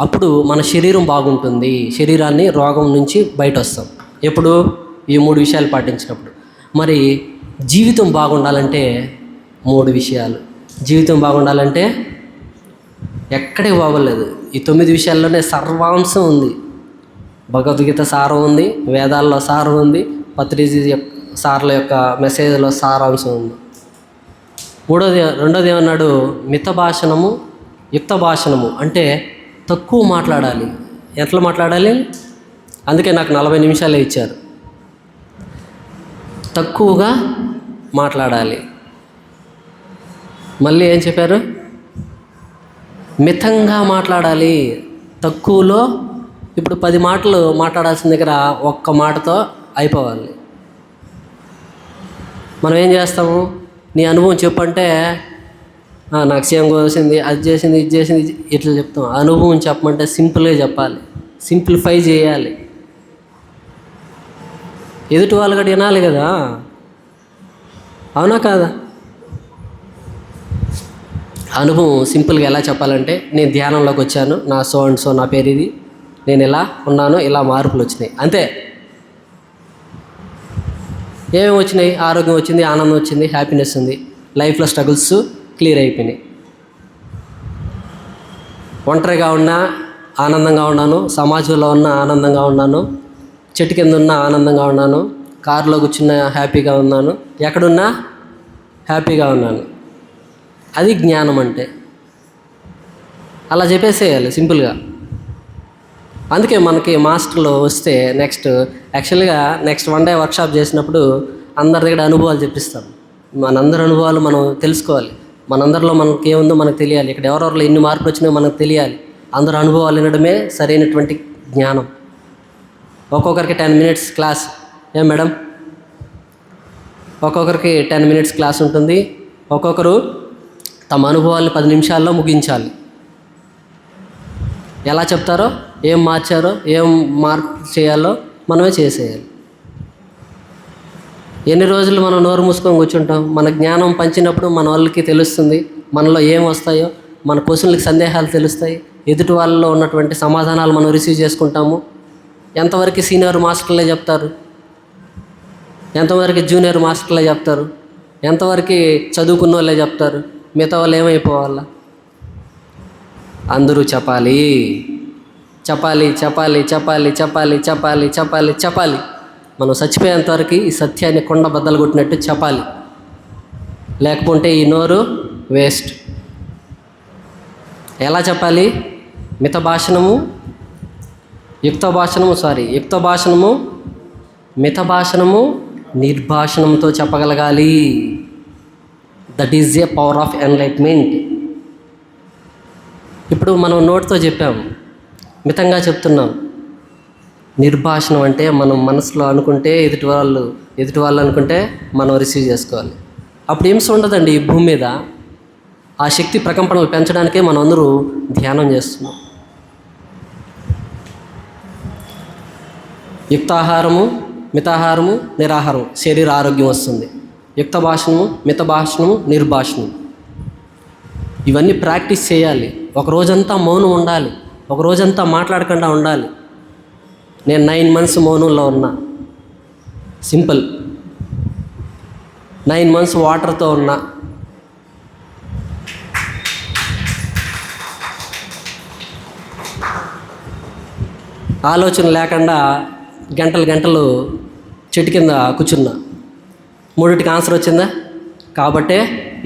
S1: అప్పుడు మన శరీరం బాగుంటుంది. శరీరాన్ని రోగం నుంచి బయట వస్తాం. ఎప్పుడు? ఈ 3 విషయాలు పాటించినప్పుడు. మరి జీవితం బాగుండాలంటే 3 విషయాలు. జీవితం బాగుండాలంటే ఎక్కడే బాగోలేదు. ఈ 9 విషయాల్లోనే సర్వాంశం ఉంది. భగవద్గీత సారం ఉంది, వేదాల్లో సారం ఉంది, పత్రిజీ సార్ల యొక్క మెసేజ్లో సారాంశం ఉంది. రెండోది ఏమన్నాడు? మిత భాషణము, యుక్త భాషణము. అంటే తక్కువ మాట్లాడాలి. ఎట్లా మాట్లాడాలి? అందుకే నాకు 40 నిమిషాలే ఇచ్చారు. తక్కువగా మాట్లాడాలి. మళ్ళీ ఏం చెప్పారు? మితంగా మాట్లాడాలి. తక్కువలో, ఇప్పుడు 10 మాటలు మాట్లాడాల్సిన దగ్గర 1 మాటతో అయిపోవాలి. మనం ఏం చేస్తాము? నీ అనుభవం చెప్పంటే నాకు సేమ్ వచ్చింది, అది చేసింది, ఇది చేసింది, ఇట్లా చెప్తాం. అనుభవం చెప్పమంటే సింపుల్గా చెప్పాలి. సింప్లిఫై చేయాలి. ఎదుటి వాళ్ళు కూడా వినాలి కదా. అవునా కాదా? అనుభవం సింపుల్గా ఎలా చెప్పాలంటే, నేను ధ్యానంలోకి వచ్చాను, నా సో అండ్ సో, నా పేరు ఇది, నేను ఇలా ఉన్నాను, ఇలా మార్పులు వచ్చినాయి, అంతే. ఏమేమి వచ్చినాయి? ఆరోగ్యం వచ్చింది, ఆనందం వచ్చింది, హ్యాపీనెస్ ఉంది, లైఫ్లో స్ట్రగుల్స్ క్లియర్ అయిపోయినాయి. ఒంటరిగా ఉన్నా ఆనందంగా ఉన్నాను, సమాజంలో ఉన్న ఆనందంగా ఉన్నాను, చెట్టు కింద ఉన్న ఆనందంగా ఉన్నాను, కారులో కూర్చున్న హ్యాపీగా ఉన్నాను, ఎక్కడున్నా హ్యాపీగా ఉన్నాను. అది జ్ఞానం అంటే. అలా చెప్పేసేయాలి సింపుల్గా. అందుకే మనకి మాస్టర్లు వస్తే యాక్చువల్గా నెక్స్ట్ 1 డే వర్క్షాప్ చేసినప్పుడు అందరి దగ్గర అనుభవాలు చెప్పిస్తాం. మనందరి అనుభవాలు మనం తెలుసుకోవాలి. మనందరిలో మనకి ఏముందో మనకు తెలియాలి. ఇక్కడ ఎవరెవరిలో ఎన్ని మార్పులు వచ్చినాయో మనకు తెలియాలి. అందరు అనుభవాలు వినడమే సరైనటువంటి జ్ఞానం. ఒక్కొక్కరికి 10 minutes క్లాస్. ఏం మేడం? ఒక్కొక్కరికి 10 minutes క్లాస్ ఉంటుంది. ఒక్కొక్కరు తమ అనుభవాలను 10 నిమిషాల్లో ముగించాలి. ఎలా చెప్తారో, ఏం మార్చారో, ఏం మార్పు చేయాలో మనమే చేసేయాలి. ఎన్ని రోజులు మనం నోరు మూసుకొని కూర్చుంటాం? మన జ్ఞానం పంచినప్పుడు మన వాళ్ళకి తెలుస్తుంది, మనలో ఏం వస్తాయో, మన క్వశ్చన్లకి సందేహాలు తెలుస్తాయి, ఎదుటి వాళ్ళలో ఉన్నటువంటి సమాధానాలు మనం రిసీవ్ చేసుకుంటాము. ఎంతవరకు సీనియర్ మాస్టర్లే చెప్తారు, ఎంతవరకు జూనియర్ మాస్టర్లే చెప్తారు, ఎంతవరకు చదువుకున్న వాళ్ళే చెప్తారు, మిగతా వాళ్ళు ఏమైపోవాలా? అందరూ చెప్పాలి, చెప్పాలి, చెప్పాలి, చెప్పాలి, చెప్పాలి, చెప్పాలి, చెప్పాలి, చెప్పాలి. మనం చచ్చిపోయేంతవరకు ఈ సత్యాన్ని కొండ బద్దలు కొట్టినట్టు చెప్పాలి. లేకపోతే ఈ నోరు వేస్ట్. ఎలా చెప్పాలి? యుక్త భాషణము, మిత భాషణము, నిర్భాషణంతో చెప్పగలగాలి. That is A power of enlightenment. ఇప్పుడు మనం నోటితో చెప్పాము, మితంగా చెప్తున్నాం. నిర్భాషణం అంటే మనం మనసులో అనుకుంటే ఎదుటి వాళ్ళు అనుకుంటే మనం రిసీవ్ చేసుకోవాలి. అప్పుడు హింస ఉండదండి ఈ భూమి మీద. ఆ శక్తి ప్రకంపనలు పెంచడానికే మనం అందరూ ధ్యానం చేస్తున్నాం. యుక్తాహారము, మితాహారము, నిరాహారం, శరీర ఆరోగ్యం వస్తుంది. యుక్త భాషణము, మిత భాషణము, నిర్భాషణం, ఇవన్నీ ప్రాక్టీస్ చేయాలి. ఒక రోజంతా మౌనం ఉండాలి, ఒక రోజంతా మాట్లాడకుండా ఉండాలి. నేను 9 months మౌనంలో ఉన్నా. సింపుల్. 9 months వాటర్తో ఉన్నా. ఆలోచన లేకుండా గంటలు చెట్టు కింద కూర్చున్నా. 3టికి ఆన్సర్ వచ్చిందా? కాబట్టే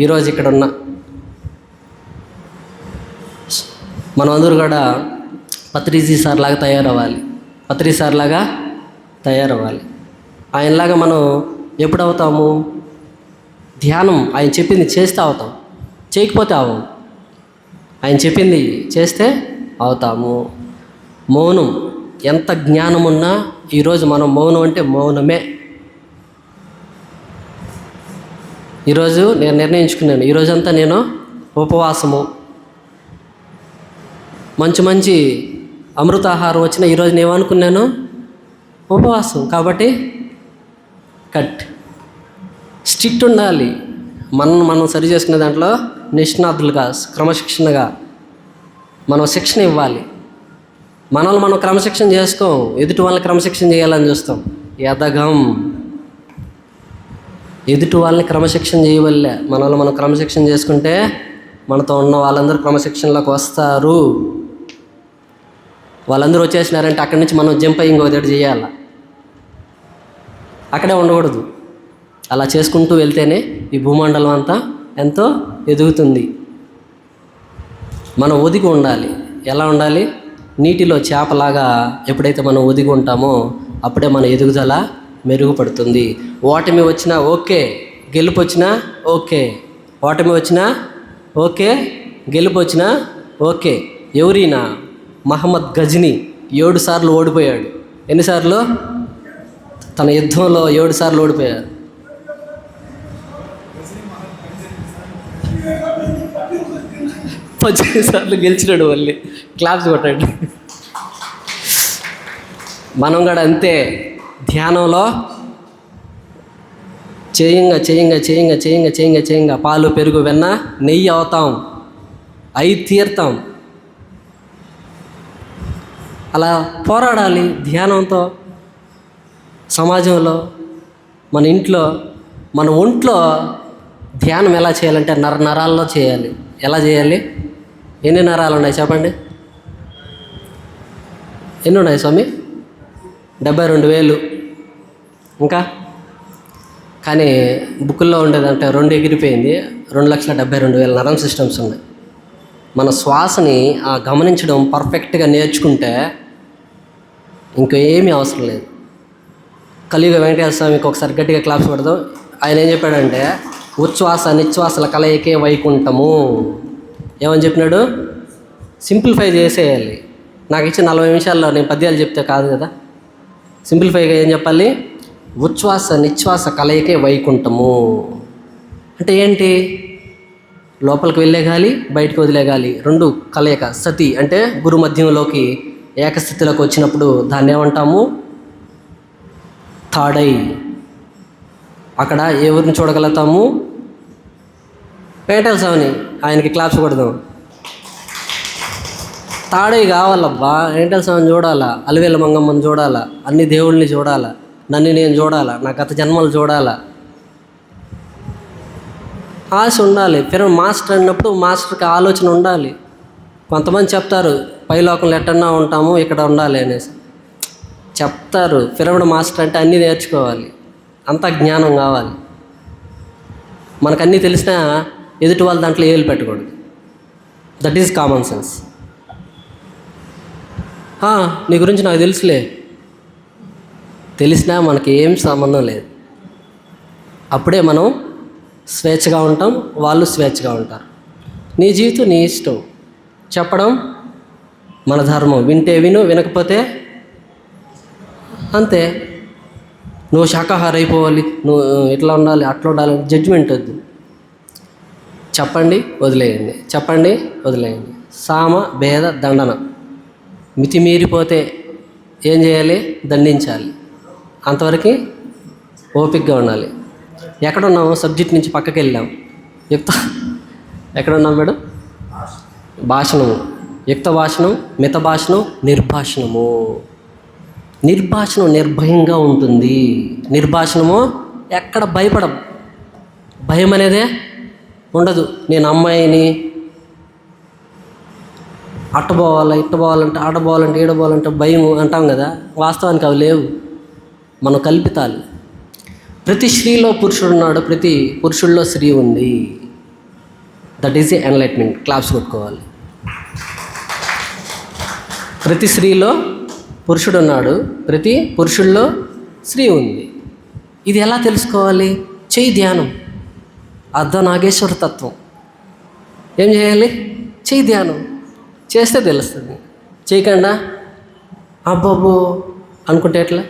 S1: ఈరోజు ఇక్కడ ఉన్నా. మనం అందరూ కూడా పత్రిజీ సార్ లాగా తయారవ్వాలి. ఆయనలాగా మనం ఎప్పుడు అవుతాము? ధ్యానం ఆయన చెప్పింది చేస్తే అవుతాం, చేయకపోతే అవ్వం. ఆయన చెప్పింది చేస్తే అవుతాము. మౌనం, ఎంత జ్ఞానం ఉన్నా ఈరోజు మనం మౌనం అంటే మౌనమే. ఈరోజు నేను నిర్ణయించుకున్నాను, ఈరోజంతా నేను ఉపవాసము. మంచి అమృతాహారం వచ్చిన ఈరోజు నేను అనుకున్నాను ఉపవాసం. కాబట్టి స్ట్రిక్ట్ ఉండాలి. మనం సరి చేసుకునే దాంట్లో నిష్ణాతులుగా, క్రమశిక్షణగా మనం శిక్షణ ఇవ్వాలి. మనల్ని మనం క్రమశిక్షణ చేసుకోం, ఎదుటి వాళ్ళని క్రమశిక్షణ చేయాలని చూస్తాం. ఎదుటి వాళ్ళని క్రమశిక్షణ చేయవల్లే. మనల్ని మనం క్రమశిక్షణ చేసుకుంటే మనతో ఉన్న వాళ్ళందరూ క్రమశిక్షణలోకి వస్తారు. వాళ్ళందరూ వచ్చేసినారంటే అక్కడి నుంచి మనం జంప్ అయ్యి ఇంకొకటి చేయాలి. అక్కడే ఉండకూడదు. అలా చేసుకుంటూ వెళ్తేనే ఈ భూమండలం అంతా ఎంతో ఎదుగుతుంది. మనం ఒదిగి ఉండాలి. ఎలా ఉండాలి? నీటిలో చేపలాగా ఎప్పుడైతే మనం ఒదిగి ఉంటామో అప్పుడే మన ఎదుగుదల మెరుగుపడుతుంది. ఓటమి వచ్చినా ఓకే, గెలుపు వచ్చినా ఓకే. ఓటమి వచ్చినా ఓకే, గెలుపు వచ్చినా ఓకే. ఎవరైనా మహమ్మద్ గజ్నీ 7 సార్లు ఓడిపోయాడు. ఎన్నిసార్లు? తన యుద్ధంలో 7 సార్లు ఓడిపోయాడు. సార్లు గెలిచినాడు. మళ్ళీ క్లాప్స్ కొట్టాడు. మనం కూడా అంతే. ధ్యానంలో చేయంగా పాలు, పెరుగు, వెన్న, నెయ్యి అవుతాం, అయి తీరుతాం. అలా పోరాడాలి ధ్యానంతో. సమాజంలో మన ఇంట్లో, మన ఒంట్లో ధ్యానం ఎలా చేయాలంటే నరాల్లో చేయాలి. ఎలా చేయాలి? ఎన్ని నరాలు ఉన్నాయి చెప్పండి? ఎన్ని ఉన్నాయి స్వామి? 72,000. ఇంకా కానీ బుక్కుల్లో ఉండేదంటే 2 ఎగిరిపోయింది. 2,72,000 నరం సిస్టమ్స్ ఉన్నాయి. మన శ్వాసని గమనించడం పర్ఫెక్ట్గా నేర్చుకుంటే ఇంకేమీ అవసరం లేదు. కలియుగ వెంకటేశ్వర స్వామికి ఒకసారి గట్టిగా క్లాప్స్ పెడదాం. ఆయన ఏం చెప్పాడంటే, ఉచ్ఛ్వాస నిశ్వాసల కలయికే వైకుంఠము. ఏమని చెప్పినాడు? సింప్లిఫై చేసేయాలి. నాకు ఇచ్చిన 40 నిమిషాల్లో నేను పద్యాలు చెప్తే కాదు కదా. సింప్లిఫైగా ఏం చెప్పాలి? ఉచ్ఛ్వాస నిశ్వాస కలయికే వైకుంఠము అంటే ఏంటి? లోపలికి వెళ్ళే గాలి, బయటకు వదిలే గాలి, 2 కలయిక. సతి అంటే గురు మధ్యంలోకి ఏకస్థితిలోకి వచ్చినప్పుడు దాన్ని ఏమంటాము? తాడై. అక్కడ ఎవరిని చూడగలుగుతాము? వెంకటేశ్వర స్వామిని. ఆయనకి క్లాప్స్ కొడదాం. తాడై కావాలబ్బా, వెంకటేశ్వర స్వామిని చూడాలా, అలివేల మంగమ్మని చూడాలా, అన్ని దేవుళ్ళని చూడాలా, నన్ను నేను చూడాలా, నా గత జన్మలు చూడాలా. ఆశ ఉండాలి. మాస్టర్ అన్నప్పుడు మాస్టర్కి ఆలోచన ఉండాలి. కొంతమంది చెప్తారు పైలోకంలో ఎట్టన్నా ఉంటాము, ఇక్కడ ఉండాలి అనేసి చెప్తారు. పిరమిడ్ మాస్టర్ అంటే అన్నీ నేర్చుకోవాలి, అంతా జ్ఞానం కావాలి. మనకన్నీ తెలిసినా ఎదుటి వాళ్ళు దాంట్లో ఏలు పెట్టకూడదు. That is common sense. నీ గురించి నాకు తెలుసులే, తెలిసినా మనకి ఏం సంబంధం లేదు. అప్పుడే మనం స్వేచ్ఛగా ఉంటాం, వాళ్ళు స్వేచ్ఛగా ఉంటారు. నీ జీవితం నీ ఇష్టం. చెప్పడం మన ధర్మం. వింటే విను, వినకపోతే అంతే. నువ్వు శాకాహారి అయిపోవాలి, నువ్వు ఇట్లా ఉండాలి, అట్లా ఉండాలి, జడ్జిమెంట్ వద్దు. చెప్పండి, వదిలేయండి. చెప్పండి, వదిలేయండి. సామ భేద దండన. మితిమీరిపోతే ఏం చేయాలి? దండించాలి. అంతవరకు ఓపికగా ఉండాలి. ఎక్కడున్నాము? సబ్జెక్ట్ నుంచి పక్కకి వెళ్ళాం. ఎక్కడున్నాం మేడం? భాషణము. యుక్త భాషణం, మిత భాషణం, నిర్భాషణము. నిర్భాషణం నిర్భయంగా ఉంటుంది. నిర్భాషణము ఎక్కడ భయపడం, భయం అనేదే ఉండదు. నేను అమ్మాయిని అట్టబోవాలా, ఇట్టబోవాలంటే, ఆడబోవాలంటే, ఈడబోవాలంటే భయం అంటాం కదా. వాస్తవానికి అవి లేవు, మనం కల్పితాలు. ప్రతి స్త్రీలో పురుషుడు ఉన్నాడు, ప్రతి పురుషుల్లో స్త్రీ ఉంది. That is enlightenment. క్లాప్స్ కొట్టుకోవాలి. ప్రతి స్త్రీలో పురుషుడు ఉన్నాడు, ప్రతి పురుషుల్లో స్త్రీ ఉంది. ఇది ఎలా తెలుసుకోవాలి? చెయ్యి ధ్యానం. అర్ధనాగేశ్వర తత్వం. ఏం చేయాలి? చెయ్యి ధ్యానం చేస్తే తెలుస్తుంది. చేయకుండా అబ్బబ్బో అనుకుంటే ఎట్లా?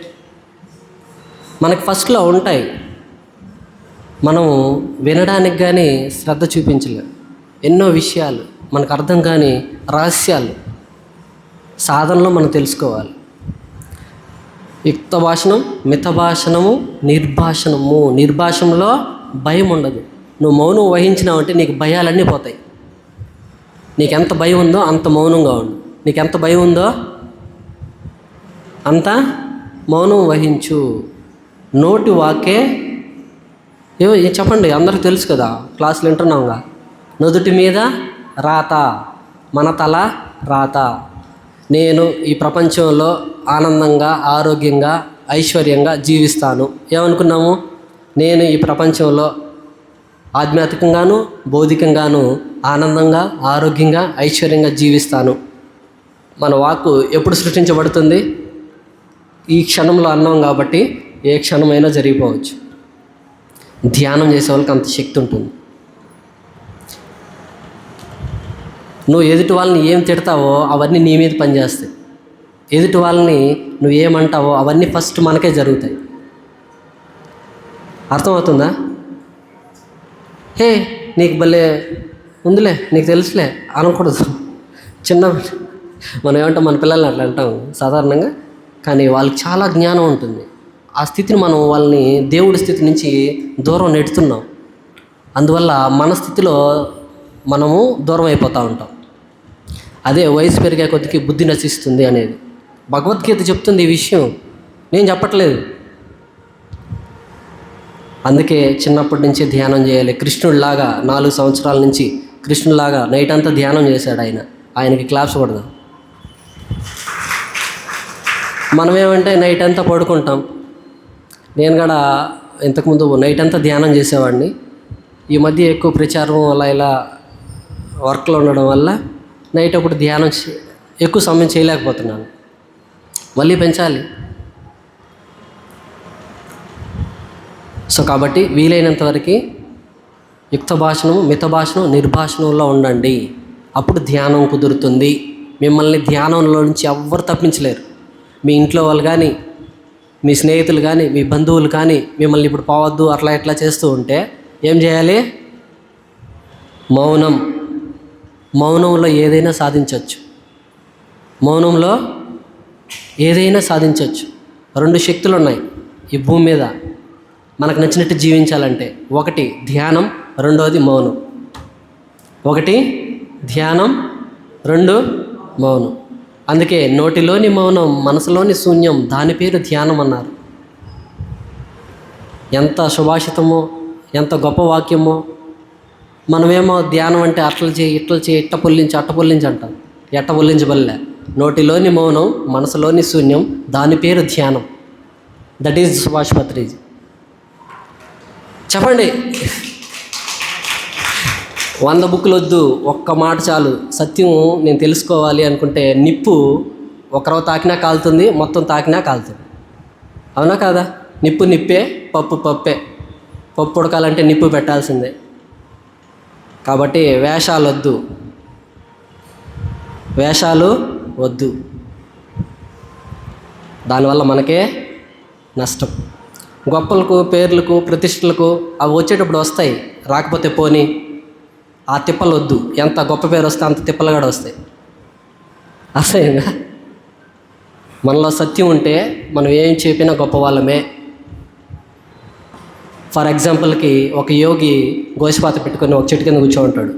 S1: మనకి ఫస్ట్లో ఉంటాయి, మనము వినడానికి కానీ శ్రద్ధ చూపించలేం. ఎన్నో విషయాలు మనకు అర్థం కాని రహస్యాలు సాధనలో మనం తెలుసుకోవాలి. యుక్త భాషణం, మిత భాషణము, నిర్భాషణము. నిర్భాషణంలో భయం ఉండదు. నువ్వు మౌనం వహించినావంటే నీకు భయాలన్నీ పోతాయి. నీకెంత భయం ఉందో అంత మౌనంగా ఉండు. నీకెంత భయం ఉందో అంత మౌనం వహించు. నోటి వాకే చెప్పండి, అందరికీ తెలుసు కదా, క్లాసులు వింటున్నాంగా. నుదుటి మీద రాత, మన తల రాత. నేను ఈ ప్రపంచంలో ఆనందంగా, ఆరోగ్యంగా, ఐశ్వర్యంగా జీవిస్తాను. ఏమనుకున్నాము? నేను ఈ ప్రపంచంలో ఆధ్యాత్మికంగాను, భౌతికంగాను ఆనందంగా, ఆరోగ్యంగా, ఐశ్వర్యంగా జీవిస్తాను. మన వాక్కు ఎప్పుడు సృష్టించబడుతుంది? ఈ క్షణంలో అన్నాం కాబట్టి ఏ క్షణమైనా జరిగిపోవచ్చు. ధ్యానం చేసే వాళ్ళకి అంత శక్తి ఉంటుంది. నువ్వు ఎదుటి వాళ్ళని ఏం తిడతావో అవన్నీ నీ మీద పనిచేస్తాయి. ఎదుటి వాళ్ళని నువ్వు ఏమంటావో అవన్నీ ఫస్ట్ మనకే జరుగుతాయి. అర్థమవుతుందా? హే నీకు భలే ఉందిలే, నీకు తెలుసులే అనకూడదు. మనం ఏమంటాం, మన పిల్లల్ని అట్లా అంటాం సాధారణంగా, కానీ వాళ్ళకి చాలా జ్ఞానం ఉంటుంది. ఆ స్థితిని మనం వాళ్ళని దేవుడి స్థితి నుంచి దూరం నెడుతున్నాం. అందువల్ల మన స్థితిలో మనము దూరం అయిపోతూ ఉంటాం. అదే వయసు పెరిగే కొద్దికి బుద్ధి నశిస్తుంది అనేది భగవద్గీత చెప్తుంది. ఈ విషయం నేను చెప్పట్లేదు. అందుకే చిన్నప్పటి నుంచి ధ్యానం చేయాలి. కృష్ణుడిలాగా 4 సంవత్సరాల నుంచి కృష్ణుడిలాగా నైట్ అంతా ధ్యానం చేశాడు ఆయన. ఆయనకి క్లాప్స్ కొడదాం. మనమేమంటే నైట్ అంతా పడుకుంటాం. నేను కూడా ఇంతకుముందు నైట్ అంతా ధ్యానం చేసేవాడిని. ఈ మధ్య ఎక్కువ ప్రచారం ఇలా వర్క్లో ఉండడం వల్ల నైట్ అప్పుడు ధ్యానం ఎక్కువ సమయం చేయలేకపోతున్నాను. మళ్ళీ పెంచాలి. సో కాబట్టి వీలైనంత వరకు యుక్త భాషణం, మిత భాషణం, నిర్భాషణంలో ఉండండి. అప్పుడు ధ్యానం కుదురుతుంది. మిమ్మల్ని ధ్యానంలో నుంచి ఎవ్వరు తప్పించలేరు. మీ ఇంట్లో వాళ్ళు కానీ, మీ స్నేహితులు కానీ, మీ బంధువులు కానీ మిమ్మల్ని ఇప్పుడు పోవద్దు అట్లా ఇట్లా చేస్తూ ఉంటే ఏం చేయాలి? మౌనంలో ఏదైనా సాధించవచ్చు. మౌనంలో ఏదైనా సాధించవచ్చు. 2 శక్తులు ఉన్నాయి ఈ భూమి మీద మనకు నచ్చినట్టు జీవించాలంటే. ఒకటి ధ్యానం, రెండోది మౌనం. ఒకటి ధ్యానం, 2 మౌనం. అందుకే నోటిలోని మౌనం, మనసులోని శూన్యం, దాని పేరు ధ్యానం అన్నారు. ఎంత సుభాషితమో, ఎంత గొప్ప వాక్యమో. మనమేమో ధ్యానం అంటే అట్ల చేయి, ఇట్ల చేయి, ఇట్ట పొల్లించి అంటాం. ఎట్ట పొల్లించబల్లే. నోటిలోని మౌనం, మనసులోని శూన్యం, దాని పేరు ధ్యానం. That is Subhash Patriji. చెప్పండి. 100 బుక్కులు వద్దు, ఒక్క మాట చాలు. సత్యం నేను తెలుసుకోవాలి అనుకుంటే నిప్పు ఒకరవ తాకినా కాలుతుంది, మొత్తం తాకినా కాలుతుంది. అవునా కాదా? నిప్పే, పప్పే. పప్పు ఉడకాలంటే నిప్పు పెట్టాల్సిందే. కాబట్టి వేషాలు వద్దు. దానివల్ల మనకే నష్టం. గొప్పలకు, పేర్లకు, ప్రతిష్టలకు అవి వచ్చేటప్పుడు వస్తాయి, రాకపోతే పోనీ. ఆ తిప్పలు వద్దు. ఎంత గొప్ప పేరు వస్తే అంత తిప్పలు కూడా వస్తాయి. అసహ్యంగా. మనలో సత్యం ఉంటే మనం ఏం చెప్పినా గొప్ప వాళ్ళమే. ఫర్ ఎగ్జాంపుల్కి ఒక యోగి గోసిపాత పెట్టుకొని ఒక చెట్టు కింద కూర్చో ఉంటాడు.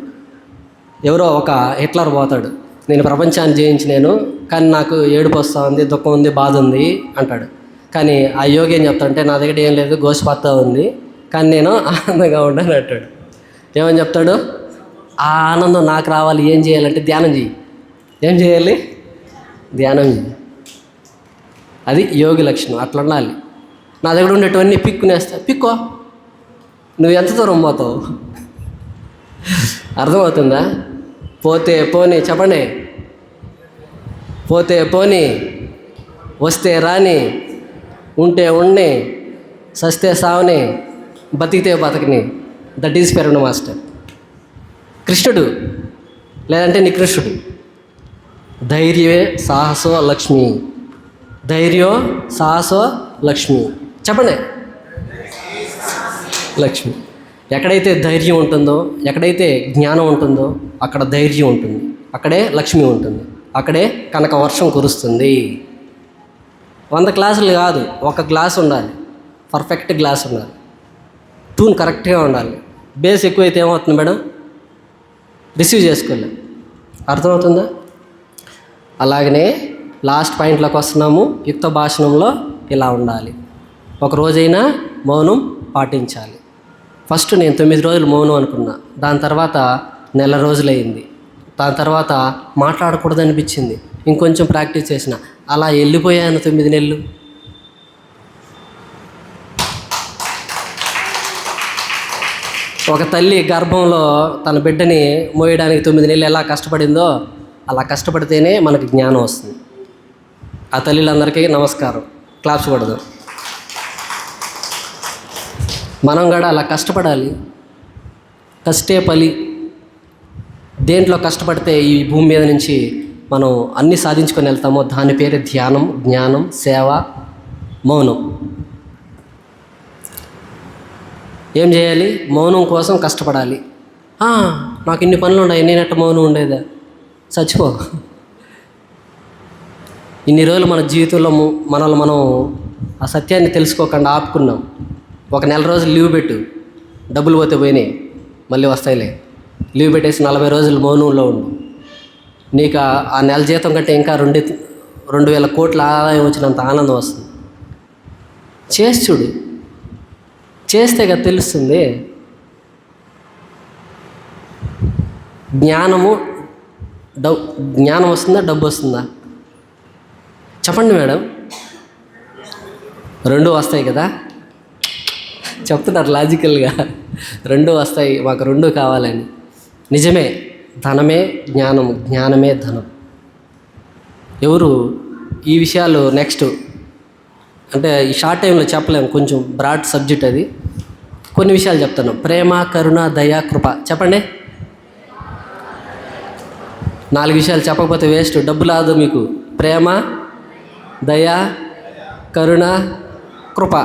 S1: ఎవరో ఒక హిట్లర్ పోతాడు, నేను ప్రపంచాన్ని జయించినాను కానీ నాకు ఏడుపు వస్తూ ఉంది, దుఃఖం ఉంది, బాధ ఉంది అంటాడు. కానీ ఆ యోగి ఏం చెప్తాడంటే నా దగ్గర ఏం లేదు, గోసిపాత ఉంది, కానీ నేను ఆనందంగా ఉండని అంటాడు. ఏమని చెప్తాడు? ఆ ఆనందం నాకు రావాలి, ఏం చేయాలంటే ధ్యానం చెయ్యి. ఏం చేయాలి? ధ్యానం చెయ్యి. అది యోగి లక్షణం. అట్లా ఉండాలి. నా దగ్గర ఉండేటివన్నీ పిక్కో. నువ్వు ఎంత దూరం పోతావు? అర్థమవుతుందా? పోతే పోనీ, చెప్పండి. పోతే పోనీ, వస్తే రాని, ఉంటే ఉండి, సస్తే సావని, బతికితే బతకని. దట్ ఈజ్ పెరగణ మాస్టర్. కృష్ణుడు లేదంటే నికృష్ణుడు. ధైర్యే సాహసో లక్ష్మి. ధైర్యో సాహసో లక్ష్మి. చెప్పండి. లక్ష్మి. ఎక్కడైతే ధైర్యం ఉంటుందో, ఎక్కడైతే జ్ఞానం ఉంటుందో అక్కడ ధైర్యం ఉంటుంది, అక్కడే లక్ష్మి ఉంటుంది, అక్కడే కనక వర్షం కురుస్తుంది. 100 గ్లాసులు కాదు, 1 గ్లాస్ ఉండాలి. పర్ఫెక్ట్ గ్లాస్ ఉండాలి. టూన్ కరెక్ట్గా ఉండాలి. బేస్ ఎక్కువైతే ఏమవుతుంది మేడం? రిసీవ్ చేసుకోలేం. అర్థమవుతుందా? అలాగనే లాస్ట్ పాయింట్లోకి వస్తున్నాము. యుక్త భాషణంలో ఇలా ఉండాలి. ఒక రోజైనా మౌనం పాటించాలి. ఫస్ట్ నేను 9 రోజులు మౌనం అనుకున్నా. దాని తర్వాత నెల రోజులైంది. దాని తర్వాత మాట్లాడకూడదు అనిపించింది. ఇంకొంచెం ప్రాక్టీస్ చేసిన. అలా వెళ్ళిపోయాను 9 నెలలు. ఒక తల్లి గర్భంలో తన బిడ్డని మోయడానికి 9 నెలలు ఎలా కష్టపడిందో అలా కష్టపడితేనే మనకి జ్ఞానం వస్తుంది. ఆ తల్లిలందరికీ నమస్కారం. క్లాప్స్ కొడదు. మనం కూడా అలా కష్టపడాలి. కష్టే ఫలి. దేంట్లో కష్టపడితే ఈ భూమి మీద నుంచి మనం అన్నీ సాధించుకొని వెళ్తామో దాని పేరే ధ్యానం, జ్ఞానం, సేవ, మౌనం. ఏం చేయాలి? మౌనం కోసం కష్టపడాలి. నాకు ఇన్ని పనులు ఉన్నాయి, నేనట్ట మౌనం ఉండేదా? చచ్చిపో. ఇన్ని రోజులు మన జీవితంలో మనల్ని మనం ఆ సత్యాన్ని తెలుసుకోకుండా ఆపుకున్నాం. ఒక నెల రోజులు లీవ్ పెట్టు, డబ్బులు పోతే పోయినాయి, మళ్ళీ వస్తాయిలే. లీవ్ పెట్టేసి 40 రోజులు మౌనంలో ఉండు. నీకు ఆ నెల జీతం కంటే ఇంకా 2,000 కోట్ల ఆదాయం వచ్చినంత ఆనందం వస్తుంది. చేసి చూడు. చేస్తే కదా తెలుస్తుంది. జ్ఞానం వస్తుందా, డబ్బు వస్తుందా? చెప్పండి మేడం. రెండు వస్తాయి కదా, చెప్తున్నారు లాజికల్గా. రెండు వస్తాయి, మాకు రెండు కావాలని. నిజమే, ధనమే జ్ఞానము, జ్ఞానమే ధనం. ఎవరు ఈ విషయాలు నెక్స్ట్ అంటే ఈ షార్ట్ టైంలో చెప్పలేము, కొంచెం బ్రాడ్ సబ్జెక్ట్ అది. కొన్ని విషయాలు చెప్తాను. ప్రేమ, కరుణ, దయ, కృప. చెప్పండి. 4 విషయాలు చెప్పకపోతే వేస్ట్, డబ్బు రాదు మీకు. ప్రేమ, దయ, కరుణ, కృప.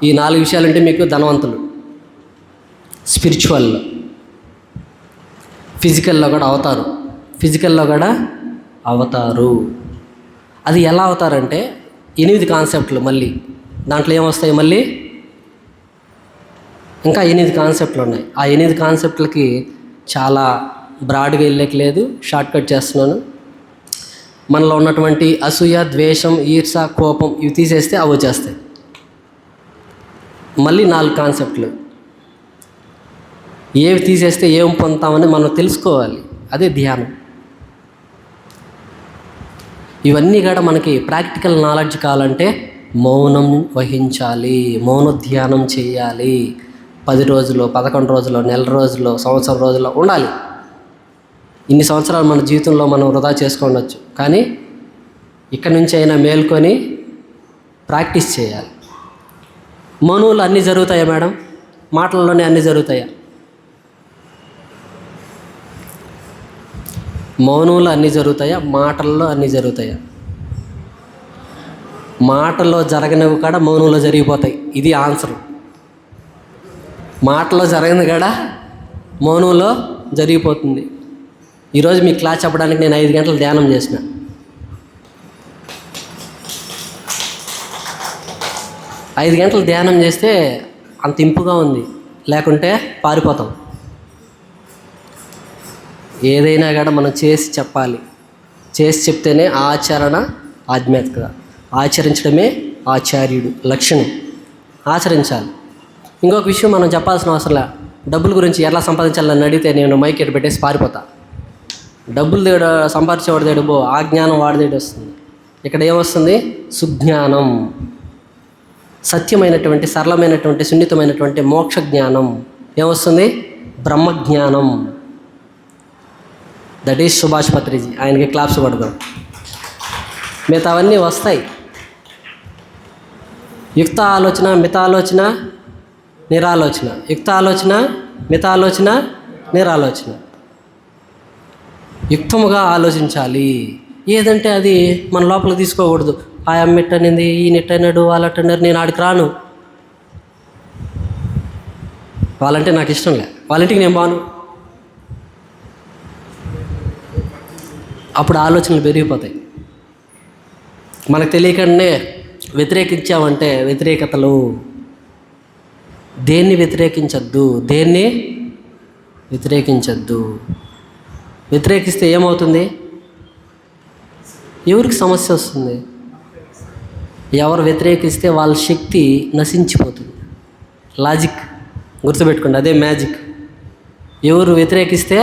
S1: ఈ 4 విషయాలు అంటే మీకు ధనవంతులు. స్పిరిచువల్లో, ఫిజికల్లో కూడా అవుతారు. అది ఎలా అవుతారంటే 8 కాన్సెప్ట్లు. మళ్ళీ దాంట్లో ఏమొస్తాయి, మళ్ళీ ఇంకా 8 కాన్సెప్ట్లు ఉన్నాయి. ఆ 8 కాన్సెప్ట్లకి చాలా బ్రాడ్గా వెళ్ళేకి లేదు, షార్ట్ కట్ చేస్తున్నాను. మనలో ఉన్నటువంటి అసూయ, ద్వేషం, ఈర్ష, కోపం ఇవి తీసేస్తే అవి వచ్చేస్తాయి. మళ్ళీ 4 కాన్సెప్ట్లు. ఏవి తీసేస్తే ఏం పొందుతామని మనం తెలుసుకోవాలి. అదే ధ్యానం. ఇవన్నీ కూడా మనకి ప్రాక్టికల్ నాలెడ్జ్ కావాలంటే మౌనం వహించాలి, మౌన ధ్యానం చేయాలి. 10 రోజులు, 11 రోజులు, నెల రోజులు, సంవత్సరం రోజుల్లో ఉండాలి. ఇన్ని సంవత్సరాలు మన జీవితంలో మనం వృధా చేసుకోవచ్చు, కానీ ఇక్కడి నుంచి అయినా మేల్కొని ప్రాక్టీస్ చేయాలి. మౌనంలో అన్నీ జరుగుతాయా మేడం? మాటల్లోనే అన్నీ జరుగుతాయా? మౌనంలో అన్నీ జరుగుతాయా? మాటల్లో అన్నీ జరుగుతాయా? మాటల్లో జరగనివి కూడా మౌనంలో జరిగిపోతాయి. ఇది ఆన్సర్. మాటలో జరగని కూడా మౌనంలో జరిగిపోతుంది. ఈరోజు మీకు క్లాస్ చెప్పడానికి నేను 5 గంటలు ధ్యానం చేసిన. 5 గంటలు ధ్యానం చేస్తే అంత ఇంపుగా ఉంది, లేకుంటే పారిపోతాం. ఏదైనా కూడా మనం చేసి చెప్పాలి. చేసి చెప్తేనే ఆచరణ ఆధ్యాత్మికత. ఆచరించడమే ఆచార్యుడు లక్షణం. ఆచరించాలి. ఇంకొక విషయం మనం చెప్పాల్సిన అవసరం లే. డబ్బుల గురించి ఎలా సంపాదించాలని అడిగితే నేను మైక్ ఎట్టు పెట్టేసి పారిపోతా. డబ్బులు దేడు సంపాదించేవాడు దేడు, ఆ జ్ఞానం వాడిదేడు వస్తుంది. ఇక్కడ ఏమొస్తుంది? సుజ్ఞానం, సత్యమైనటువంటి, సరళమైనటువంటి, సున్నితమైనటువంటి మోక్ష జ్ఞానం. ఏమొస్తుంది? బ్రహ్మజ్ఞానం. That is Subhash Patriji. ఆయనకి క్లాప్స్ కొడదాం. మిగతావన్నీ వస్తాయి. యుక్త ఆలోచన, మితాలోచన, నిరాలోచన. యుక్త ఆలోచన, మితాలోచన, నిరాలోచన. యుక్తముగా ఆలోచించాలి. ఏదంటే అది మన లోపలికి తీసుకోకూడదు. ఆ అమ్మ ఇట్టనింది, ఈయన ఇట్టన్నాడు, వాళ్ళు అట్టన్నారు, నేను ఆడికి రాను. వాళ్ళంటే నాకు ఇష్టం లే, వాళ్ళంటికి నేను బాను. అప్పుడు ఆలోచనలు పెరిగిపోతాయి. మనకు తెలియకుండానే వ్యతిరేకించామంటే వ్యతిరేకతలు. దేన్ని వ్యతిరేకించద్దు, దేన్ని వ్యతిరేకించద్దు. వ్యతిరేకిస్తే ఏమవుతుంది? ఎవరికి సమస్య వస్తుంది? ఎవరు వ్యతిరేకిస్తే వాళ్ళ శక్తి నశించిపోతుంది. లాజిక్ గుర్తుపెట్టుకోండి, అదే మ్యాజిక్. ఎవరు వ్యతిరేకిస్తే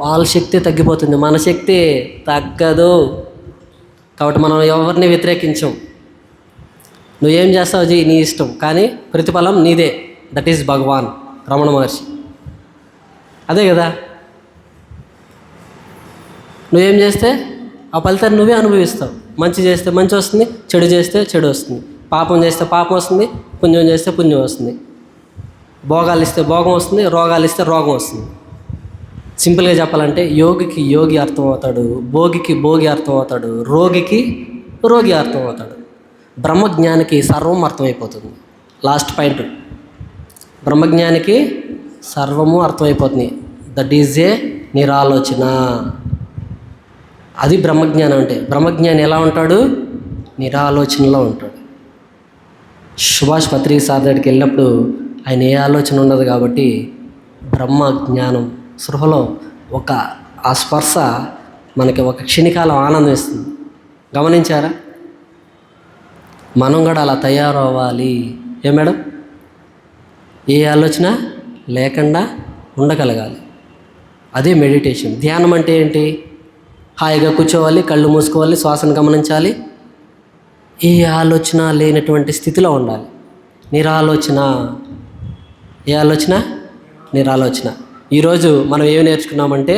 S1: వాళ్ళ శక్తి తగ్గిపోతుంది, మన శక్తి తగ్గదు. కాబట్టి మనం ఎవరిని వ్యతిరేకించం. నువ్వేం చేస్తావు జీ, నీ ఇష్టం, కానీ ప్రతిఫలం నీదే. దట్ ఈజ్ భగవాన్. రమణ మహర్షి అదే కదా. నువ్వేం చేస్తే ఆ ఫలితాన్ని నువ్వే అనుభవిస్తావు. మంచి చేస్తే మంచి వస్తుంది, చెడు చేస్తే చెడు వస్తుంది. పాపం చేస్తే పాపం వస్తుంది, పుణ్యం చేస్తే పుణ్యం వస్తుంది. భోగాలు ఇస్తే భోగం వస్తుంది, రోగాలు ఇస్తే రోగం వస్తుంది. సింపుల్గా చెప్పాలంటే యోగికి యోగి అర్థమవుతాడు, భోగికి భోగి అర్థమవుతాడు, రోగికి రోగి అర్థమవుతాడు. బ్రహ్మజ్ఞానికి సర్వం అర్థమైపోతుంది. లాస్ట్ పాయింట్, బ్రహ్మజ్ఞానికి సర్వము అర్థమైపోతుంది. దట్ ఈజ్ ఏ నిరాలోచన. అది బ్రహ్మజ్ఞానం అంటే. బ్రహ్మజ్ఞాని ఎలా ఉంటాడు? నిరాలోచనలో ఉంటాడు. సుభాష్ పత్రిక సార్ దగ్గరికి వెళ్ళినప్పుడు ఆయన ఏ ఆలోచన ఉండదు కాబట్టి బ్రహ్మజ్ఞానం సృహలో ఆ స్పర్శ మనకి ఒక క్షణికాలం ఆనందం ఇస్తుంది. గమనించారా? మనం కూడా అలా తయారవ్వాలి. ఏ మేడం? ఏ ఆలోచన లేకుండా ఉండగలగాలి. అదే మెడిటేషన్. ధ్యానం అంటే ఏంటి? హాయిగా కూర్చోవాలి, కళ్ళు మూసుకోవాలి, శ్వాసను గమనించాలి, ఏ ఆలోచన లేనటువంటి స్థితిలో ఉండాలి. నిరాలోచన. ఏ ఆలోచన? నిరాలోచన. ఈరోజు మనం ఏమి నేర్చుకున్నామంటే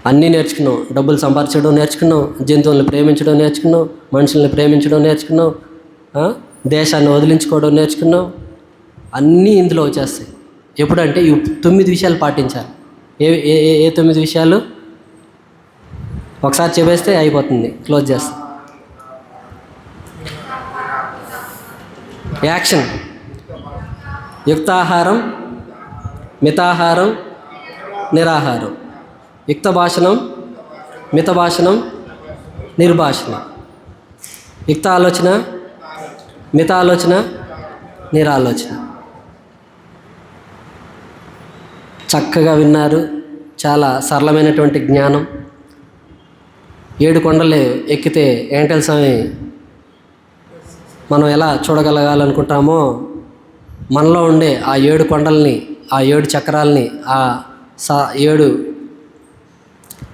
S1: అన్నీ నేర్చుకున్నాం. డబ్బులు సంపాదించడం నేర్చుకున్నాం, జంతువులను ప్రేమించడం నేర్చుకున్నాం, మనుషుల్ని ప్రేమించడం నేర్చుకున్నాం, దేశాన్ని వదిలించుకోవడం నేర్చుకున్నాం. అన్నీ ఇందులో వచ్చేస్తాయి. ఎప్పుడంటే ఈ 9 విషయాలు పాటించాలి. ఏ ఏ ఏ 9 విషయాలు? ఒకసారి చెప్పేస్తే అయిపోతుంది, క్లోజ్ చేస్తాం. యాక్షన్: యుక్తాహారం, మితాహారం, నిరాహారం. యుక్త భాషణం, మిత భాషణం, నిర్భాషణం. యుక్త ఆలోచన, మిత ఆలోచన, నిరాలోచన. చక్కగా విన్నారు. చాలా సరళమైనటువంటి జ్ఞానం. 7 కొండలు ఎక్కితే ఏంటెల్ స్వామి మనం ఎలా చూడగలగాలనుకుంటామో మనలో ఉండే ఆ 7 కొండల్ని, ఆ 7 చక్రాలని, ఆ 7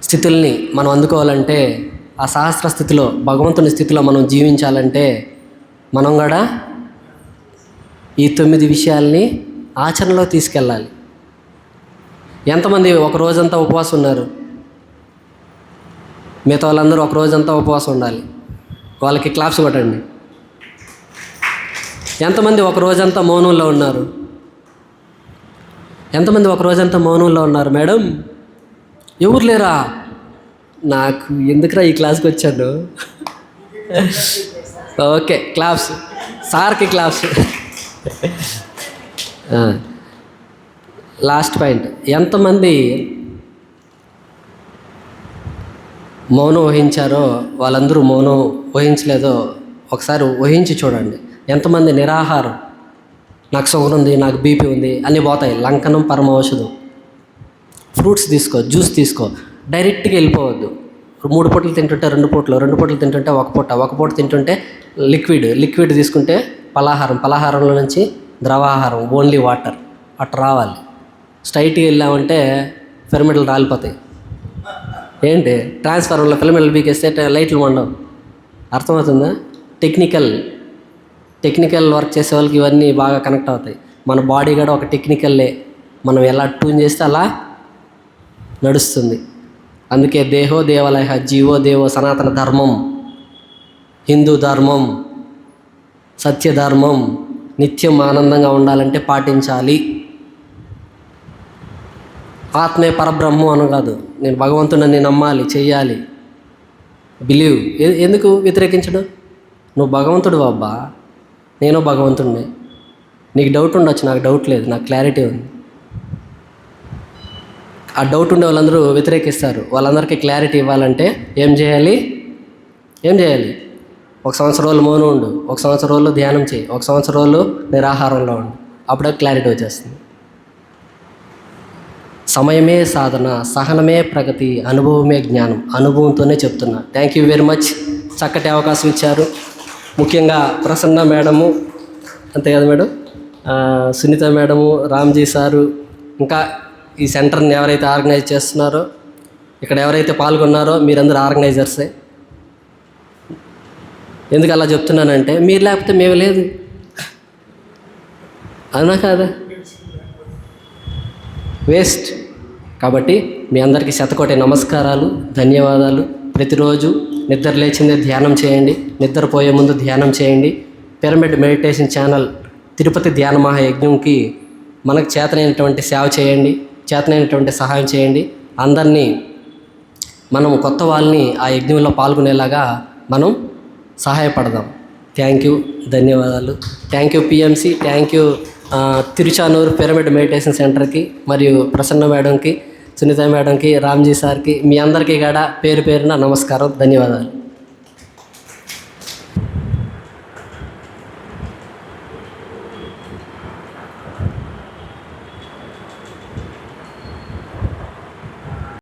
S1: స్థితుల్ని మనం అందుకోవాలంటే, ఆ సహస్ర స్థితిలో, భగవంతుని స్థితిలో మనం జీవించాలంటే మనం కూడా ఈ 9 విషయాల్ని ఆచరణలో తీసుకెళ్ళాలి. ఎంతమంది ఒక రోజంతా ఉపవాసం ఉన్నారు? మిగతా వాళ్ళందరూ ఒక రోజంతా ఉపవాసం ఉండాలి. వాళ్ళకి క్లాప్స్ కొట్టండి. ఎంతమంది ఒక రోజంతా మౌనంలో ఉన్నారు? ఎంతమంది ఒక రోజంతా మౌనంలో ఉన్నారు మేడం? ఎవరు లేరా? నాకు ఎందుకురా ఈ క్లాస్కి వచ్చాను? Okay, claps. సార్కి క్లాప్స్. Last point. ఎంతమంది మౌనం వహించారో వాళ్ళందరూ మౌనం వహించలేదో ఒకసారి వహించి చూడండి. ఎంతమంది నిరాహారం? నాకు షుగర్ ఉంది, నాకు బీపీ ఉంది, అన్నీ పోతాయి. లంకనం పరమ ఔషధం. ఫ్రూట్స్ తీసుకో, జ్యూస్ తీసుకో, డైరెక్ట్గా వెళ్ళిపోవద్దు. 3 పూటలు తింటుంటే 2 పూటలు, 2 పూటలు తింటుంటే 1 పూట, 1 పూట తింటుంటే లిక్విడ్ తీసుకుంటే పలాహారంలో నుంచి ద్రవాహారం, ఓన్లీ వాటర్, అట్లా రావాలి. స్ట్రైట్గా వెళ్ళామంటే పిరమిడ్లు రాలిపోతాయి. ఏంటి ట్రాన్స్ఫార్మర్లో పిరమిడ్లు బీకేస్తే లైట్లు ఉండవు. అర్థమవుతుందా? టెక్నికల్ వర్క్ చేసే వాళ్ళకి ఇవన్నీ బాగా కనెక్ట్ అవుతాయి. మన బాడీ కూడా ఒక టెక్నికల్లే. మనం ఎలా ట్యూన్ చేస్తే అలా నడుస్తుంది. అందుకే దేహో దేవాలయ, జీవో దేవో సనాతన ధర్మం, హిందూ ధర్మం, సత్యధర్మం. నిత్యం ఆనందంగా ఉండాలంటే పాటించాలి. ఆత్మే పరబ్రహ్మం అని కాదు, నేను భగవంతుడిని నమ్మాలి, చెయ్యాలి, బిలీవ్. ఎందుకు వ్యతిరేకించడం? నువ్వు భగవంతుడు అబ్బా, నేను భగవంతుడిని. నీకు డౌట్ ఉండొచ్చు, నాకు డౌట్ లేదు, నాకు క్లారిటీ ఉంది. ఆ డౌట్ ఉండే వాళ్ళందరూ వ్యతిరేకిస్తారు. వాళ్ళందరికీ క్లారిటీ ఇవ్వాలంటే ఏం చేయాలి? 1 సంవత్సరం రోజులు మౌనం ఉండు, 1 సంవత్సరం రోజులు ధ్యానం చేయి, 1 సంవత్సరం రోజులు నిరాహారంలో ఉండు. అప్పుడే క్లారిటీ వచ్చేస్తుంది. సమయమే సాధన, సహనమే ప్రగతి, అనుభవమే జ్ఞానం. అనుభవంతోనే చెప్తున్నా. Thank you very much. చక్కటి అవకాశం ఇచ్చారు. ముఖ్యంగా ప్రసన్న మేడము, అంతే కదా madam, Sunitha madam, Ramji sir, ఇంకా ఈ సెంటర్ని ఎవరైతే ఆర్గనైజ్ చేస్తున్నారో, ఇక్కడ ఎవరైతే పాల్గొన్నారో మీరందరూ ఆర్గనైజర్సే. ఎందుకు అలా చెప్తున్నానంటే మీరు లేకపోతే మేము లేదు, అవునా కాదా? వేస్ట్. కాబట్టి మీ అందరికీ శతకోటి నమస్కారాలు, ధన్యవాదాలు. ప్రతిరోజు నిద్ర లేచిందే ధ్యానం చేయండి, నిద్రపోయే ముందు ధ్యానం చేయండి. పిరమిడ్ మెడిటేషన్ ఛానల్ తిరుపతి ధ్యాన మహాయజ్ఞంకి మనకు చేతనైనటువంటి సేవ చేయండి, చేతనైనటువంటి సహాయం చేయండి. అందరినీ మనం కొత్త వాళ్ళని ఆ యజ్ఞంలో పాల్గొనేలాగా మనం సహాయపడదాం. థ్యాంక్ యూ, ధన్యవాదాలు. Thank you PMC, thank you Tiruchanur pyramid meditation సెంటర్కి, మరియు ప్రసన్న మేడంకి, సునీత మేడంకి, రామ్జీ సార్కి, మీ అందరికీ కూడా పేరు పేరున నమస్కారం, ధన్యవాదాలు.